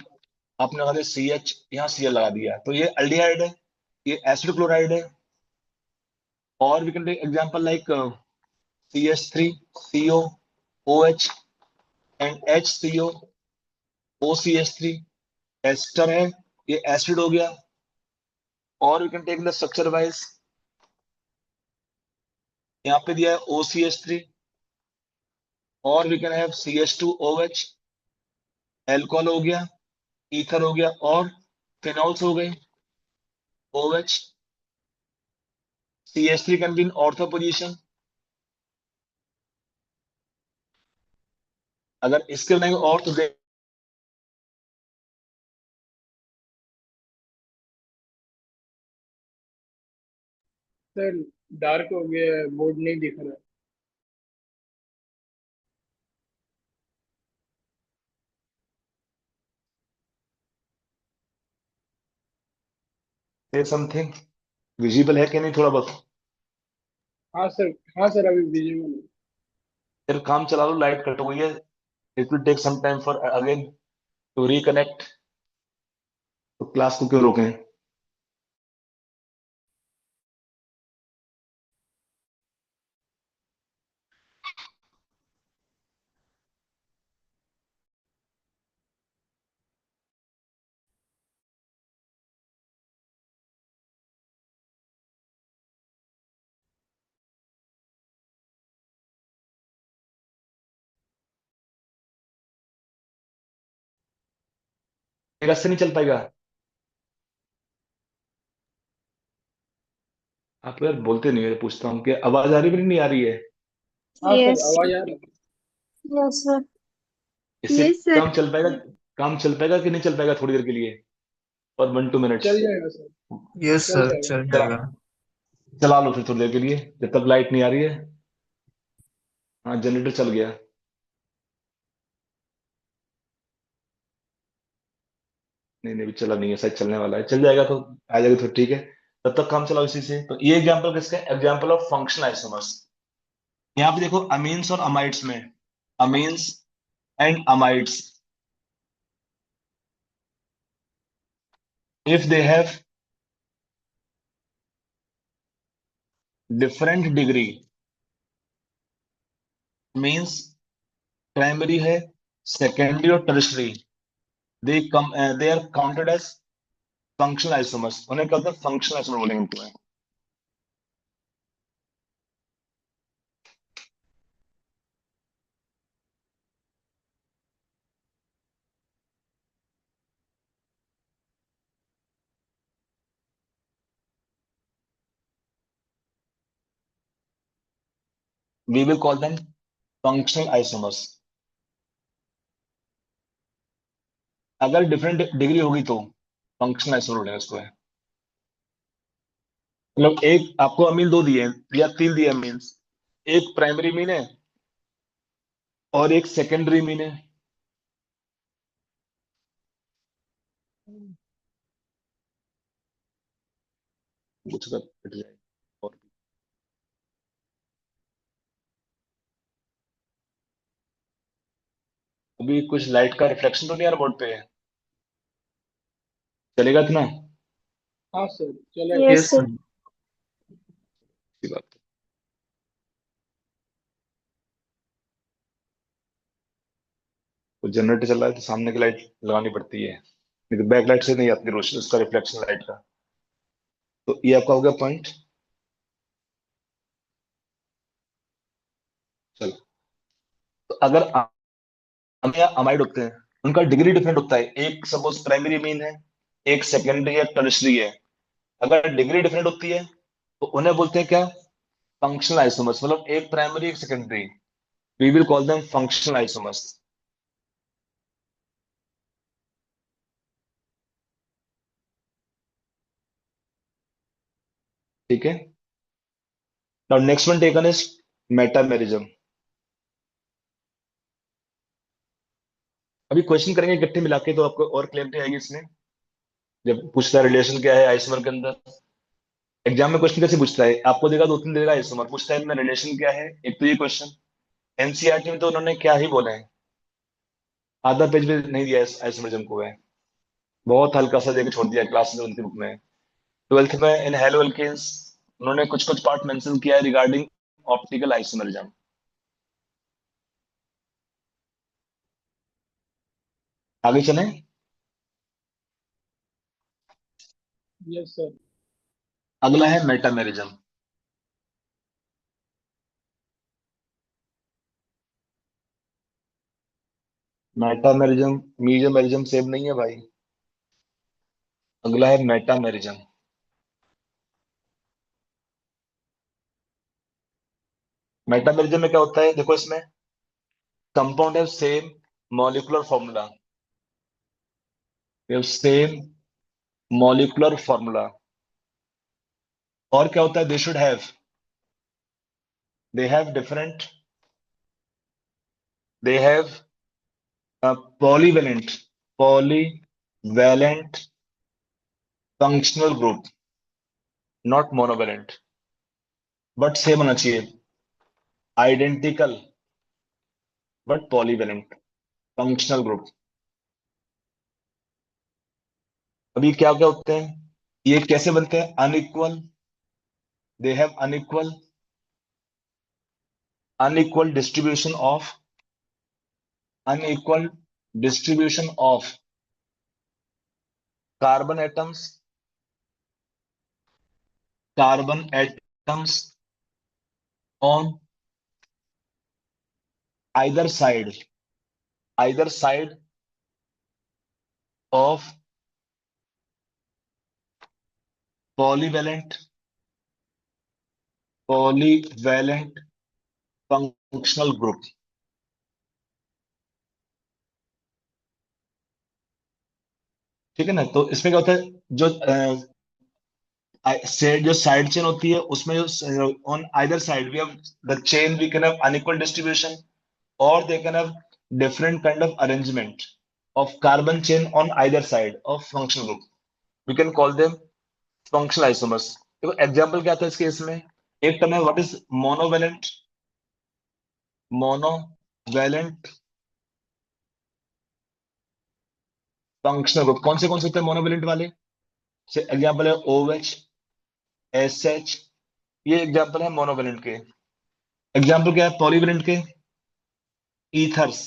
आपने लगा दिया CH, यहाँ Cl लगा दिया, तो ये अल्डिहाइड है, ये एसिड क्लोराइड है। और we can take example like CH3CO OH and HCOOCH3 ester है, ये एसिड हो गया। और we can take the structure wise, यहाँ पे दिया है OCH3, और we can have CH2OH, alcohol हो गया, ईथर हो गया, और फिनॉल्स हो गए, OH। CH3 can be in ortho position. अगर इसके बनाएंगे और तो सर डार्क हो गया है, बोर्ड नहीं दिख रहा। से समथिंग विजिबल है कि नहीं थोड़ा बहुत? हाँ सर, हाँ सर, अभी विजिबल है। फिर काम चला लो, लाइट कट हो गई है। It will take some time for again to reconnect. तो क्लास को क्यों रोकें? मेरा से नहीं चल पाएगा? आप यार बोलते नहीं है, पूछता हूँ कि आवाज आ रही है, नहीं आ रही है? हाँ सर, यस। आवाज आ रही है। Yes sir. इससे यस सर। काम चल पाएगा? काम चल पाएगा कि नहीं चल पाएगा थोड़ी देर के लिए, और 1-2 मिनट्स? चल जाएगा सर, यस चल सर, जाएगा। चल चला, जाएगा। चला लो फिर थोड़ी देर के लिए, जब तक लाइट नहीं आ रही है। हाँ, जनरेटर चल गया। नहीं नहीं, अभी चला नहीं है, शायद चलने वाला है, चल जाएगा तो आ जाएगा तो ठीक है। तब तक काम चलाओ इसी से। तो ये एग्जांपल किसका है? Example of functional isomers. यहाँ पे देखो, अमीन्स और अमाइड्स में, amines and amides, if they have different degree, means primary है, सेकेंडरी और tertiary, they are counted as functional isomers. उन्हें क्या होता है? फंक्शनल आइसोमर बोलेंगे इनको। We will call them functional isomers. अगर डिफरेंट डिग्री होगी तो फंक्शनल आइसोमर बोलेंगे उसको है। मतलब एक आपको अमीन दो दिए हैं या तीन दिए अमीन्स, एक प्राइमरी मीन है और एक सेकेंडरी मीन है। कुछ अगर कट जाए और अभी कुछ लाइट का रिफ्लेक्शन तो नहीं आ रहा बोर्ड पे? चलेगा इतना? हाँ सर चलेगा। Yes yes sir. सर। अच्छी बात है। तो जनरेटर चल रहा है तो सामने की लाइट लगानी पड़ती है, नहीं तो बैक लाइट से नहीं आती रोशनी, उसका रिफ्लेक्शन लाइट का। तो ये आपका हो गया पॉइंट। चलो, तो अगर अमीन या अमाइड होते हैं, उनका डिग्री डिफरेंट होता है। एक सपोज प्राइमरी मीन है, एक सेकेंडरी या टर्शियरी है। अगर डिग्री डिफरेंट होती है तो उन्हें बोलते हैं क्या? Functional isomers. मतलब एक प्राइमरी एक secondary, we will call them functional isomers. ठीक है। Now next one taken is metamerism. अभी क्वेश्चन करेंगे इकट्ठे मिला के तो आपको और क्लियरिटी आएगी इसमें। जब पूछता है रिलेशन क्या है आइसोमर के अंदर, एग्जाम में क्वेश्चन कैसे पूछता है, आपको देगा दो तीन देगा आइसोमर, पूछता है इनमें रिलेशन क्या है, एक तो ये क्वेश्चन। एनसीईआरटी में तो उन्होंने क्या ही बोला है, आधा पेज भी नहीं दिया है आइसोमरिज्म को है, बहुत हल्का सा देके छोड़ दिया क्लास में उनके बुक में। ट्वेल्थ में इन हेलो एल्केन्स उन्होंने कुछ कुछ पार्ट मेंशन किया है रिगार्डिंग ऑप्टिकल आइसोमरिज्म। आगे चलें। Yes sir. अगला है मेटामेरिज्म। मेटामेरिज्म मीजोमेरिज्म सेम नहीं है भाई। अगला है मेटामेरिज्म। मेटामेरिज्म में क्या होता है देखो, इसमें कंपाउंड है same molecular formula, same molecular formula. और क्या होता है, दे should have, they have different, they have polyvalent, polyvalent functional group, not monovalent, but same होना चाहिए, identical but polyvalent functional group. अभी क्या क्या होते हैं, ये कैसे बनते हैं? Unequal, they have unequal, unequal distribution of, unequal distribution of carbon atoms, carbon atoms on either side, either side of polyvalent, polyvalent functional group. ठीक है ना? तो इसमें क्या होता है, जो जो साइड चेन होती है उसमें जो on either side we have the chain, we can have unequal distribution, or they can have different kind of arrangement of carbon chain on either side of functional group. We can call them functional isomers. देखो example क्या था इस केस में, एक term है what is monovalent, monovalent functional group. कौन से होते हैं मोनोवेलेंट वाले? एग्जांपल है OH, SH, ये एग्जांपल है मोनोवेलेंट के। एग्जांपल क्या है पॉलीवेलेंट के? ईथर्स।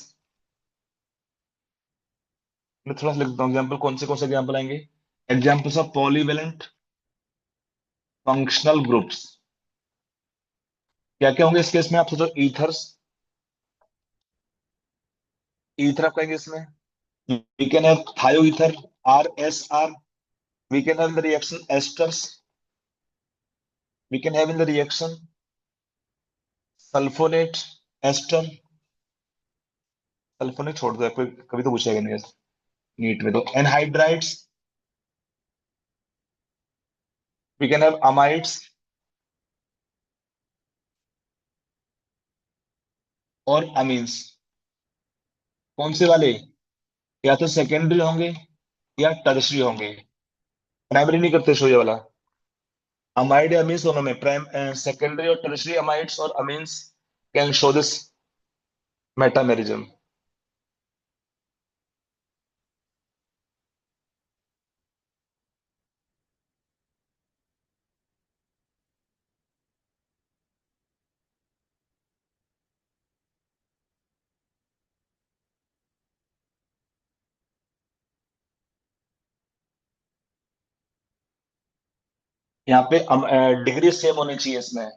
मैं थोड़ा सा लिख देता हूँ एग्जांपल, कौन से एग्जांपल आएंगे। Examples of polyvalent functional groups क्या क्या होंगे इस केस में? आप सोचो ईथर्स, ईथर आप कहेंगे इसमें, we can have thioether, RSR, we can have the reaction esters, we can have in the reaction sulphonate ester, sulphonate छोड़ दो, कोई कभी तो पूछेगा नहीं नीट में। तो anhydrides, we can have amides और अमीन्स। कौन से वाले? या तो सेकेंडरी होंगे या टर्शरी होंगे, प्राइमरी नहीं करते शो ये वाला। अमाइड या अमीन्स दोनों में, प्राइम सेकेंडरी और टर्शरी अमाइड्स और amines can show this metamerism. यहाँ पे डिग्री सेम होनी चाहिए इसमें,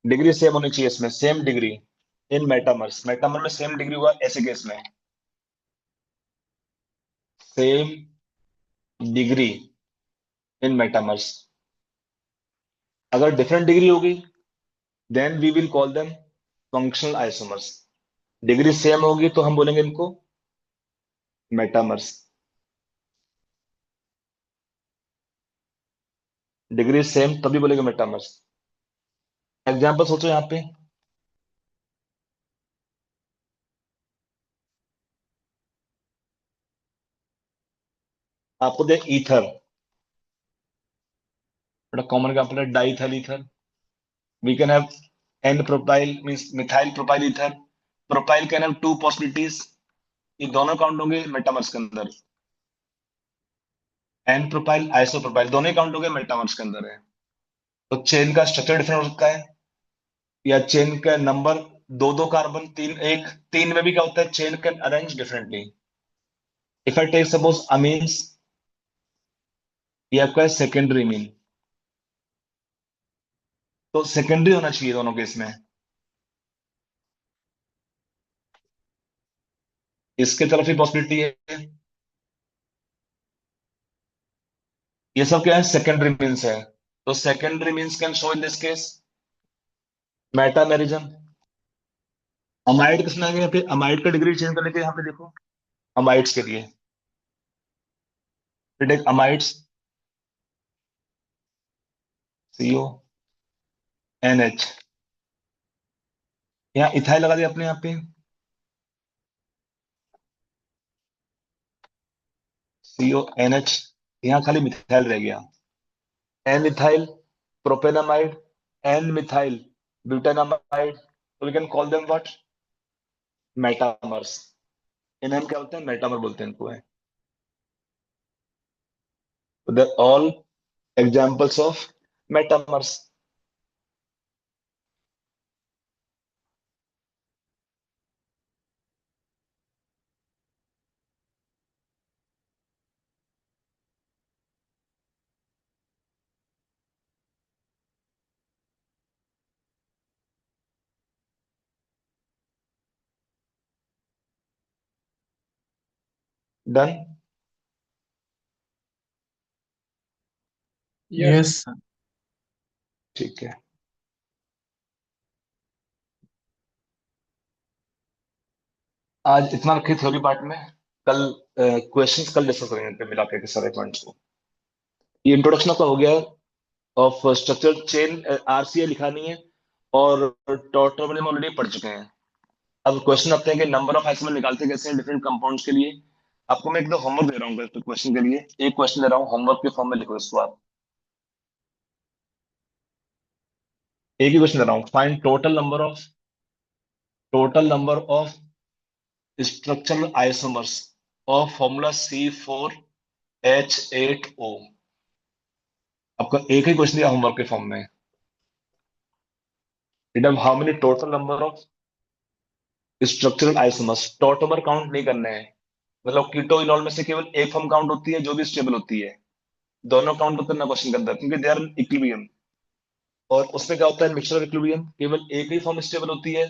डिग्री सेम होनी चाहिए इसमें, same degree in metamers, metamer में सेम डिग्री हुआ ऐसे केस में, सेम डिग्री इन मेटामर्स। अगर डिफरेंट डिग्री होगी then we will call them functional isomers. Degree same होगी तो हम बोलेंगे इनको मेटामर्स। डिग्री सेम तभी बोलेंगे मेटामर्स। एग्जाम्पल सोचो यहाँ पे, आपको दे ईथर, बड़ा कॉमन एग्जाम्पल है diethyl ether. We can have n propyl means methyl propyl ether. Propyl can have two possibilities, ये दोनों काउंट होंगे मेटामर्स के अंदर। एन प्रोपाइल आइसो प्रोपाइल दोनों काउंट होंगे मेटामर्स के अंदर है। तो चेन का स्ट्रक्चर डिफरेंट हो सकता है, या चेन का नंबर, दो दो कार्बन, तीन एक, तीन में भी क्या होता है, chain can arrange differently. If I take suppose amines, ये आपका है सेकेंडरी मीन, तो सेकेंडरी होना चाहिए दोनों केस में। इसके तरफ ही पॉसिबिलिटी है, ये सब क्या है, सेकेंडरी मीन्स है। तो secondary means can show in this case metamerism. Amide किसमें आएंगे, यहाँ पे अमाइड का डिग्री चेंज करने के यहाँ पे देखो, अमाइड्स के लिए take amides, CO N H, यहाँ इथाइल लगा दिया आपने यहाँ पे, सीओ एन एच, यहाँ खाली मिथाइल रह गया, N ethyl propanamide, N methyl butanamide, तो we can call them what, metamers. इन्हें हम क्या बोलते हैं, मेटामर बोलते हैं इनको है। They all examples of metamers. Done. Yes Yes, sir. ठीक है, आज इतना रखिए थ्योरी पार्ट में। कल क्वेश्चंस कल डिस्कस करेंगे पे मिला के सारे पॉइंट्स को। ये इंट्रोडक्शन आपका हो गया ऑफ स्ट्रक्चर चेन, आरसीए लिखा नहीं है, और टॉटोमर में ऑलरेडी पढ़ चुके हैं। अब क्वेश्चन आते हैं कि नंबर ऑफ आइसोमर निकालते कैसे हैं डिफरेंट कंपाउंड्स के लिए। आपको मैं एक दो होमवर्क दे रहा हूँ क्वेश्चन के लिए, एक क्वेश्चन दे रहा हूँ होमवर्क के फॉर्म में, लिखो इसको आप। एक ही क्वेश्चन दे रहा हूँ, find total number of structural isomers of formula C4H8O। आपका एक ही क्वेश्चन दिया होमवर्क के फॉर्म में, it have how many total number of structural isomers. Tautomer count नहीं करने हैं, मतलब कीटो इनॉल में से केवल एक फॉर्म काउंट होती है जो भी स्टेबल होती है, दोनों काउंट करना क्वेश्चन के अंदर, क्योंकि दे आर इक्विलिब्रियम। और उसमें क्या होता है, मिक्सचर ऑफ इक्विलिब्रियम, केवल एक ही फॉर्म स्टेबल होती है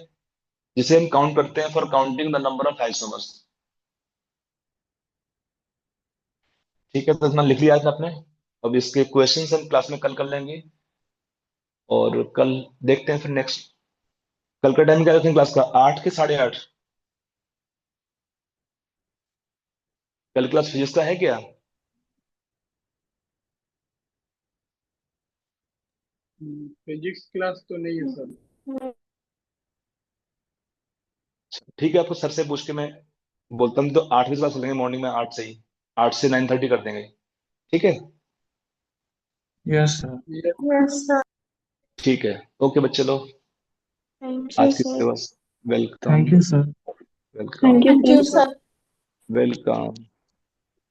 जिसे हम काउंट करते हैं for counting the number of isomers. ठीक है, तो इतना लिख लिया था आपने। अब इसके क्वेश्चंस हम क्लास में कल कर लेंगे, और कल देखते हैं फिर नेक्स्ट। कल का टाइम क्या रखें क्लास का, 8 के 8:30? कल क्लास फिजिक्स का है क्या? फिजिक्स क्लास तो नहीं है सर। ठीक है, आपको सर से पूछ के मैं बोलता हूँ, तो 8 की क्लास लेंगे मॉर्निंग में, 8 से ही, 8 से 9:30 कर देंगे। ठीक है, Yes, sir. Yes sir. ठीक है, ओके बच्चे लोग, थैंक यू आज की sir. Syllabus. Welcome, Thank you, sir. Welcome, thank you sir. Welcome.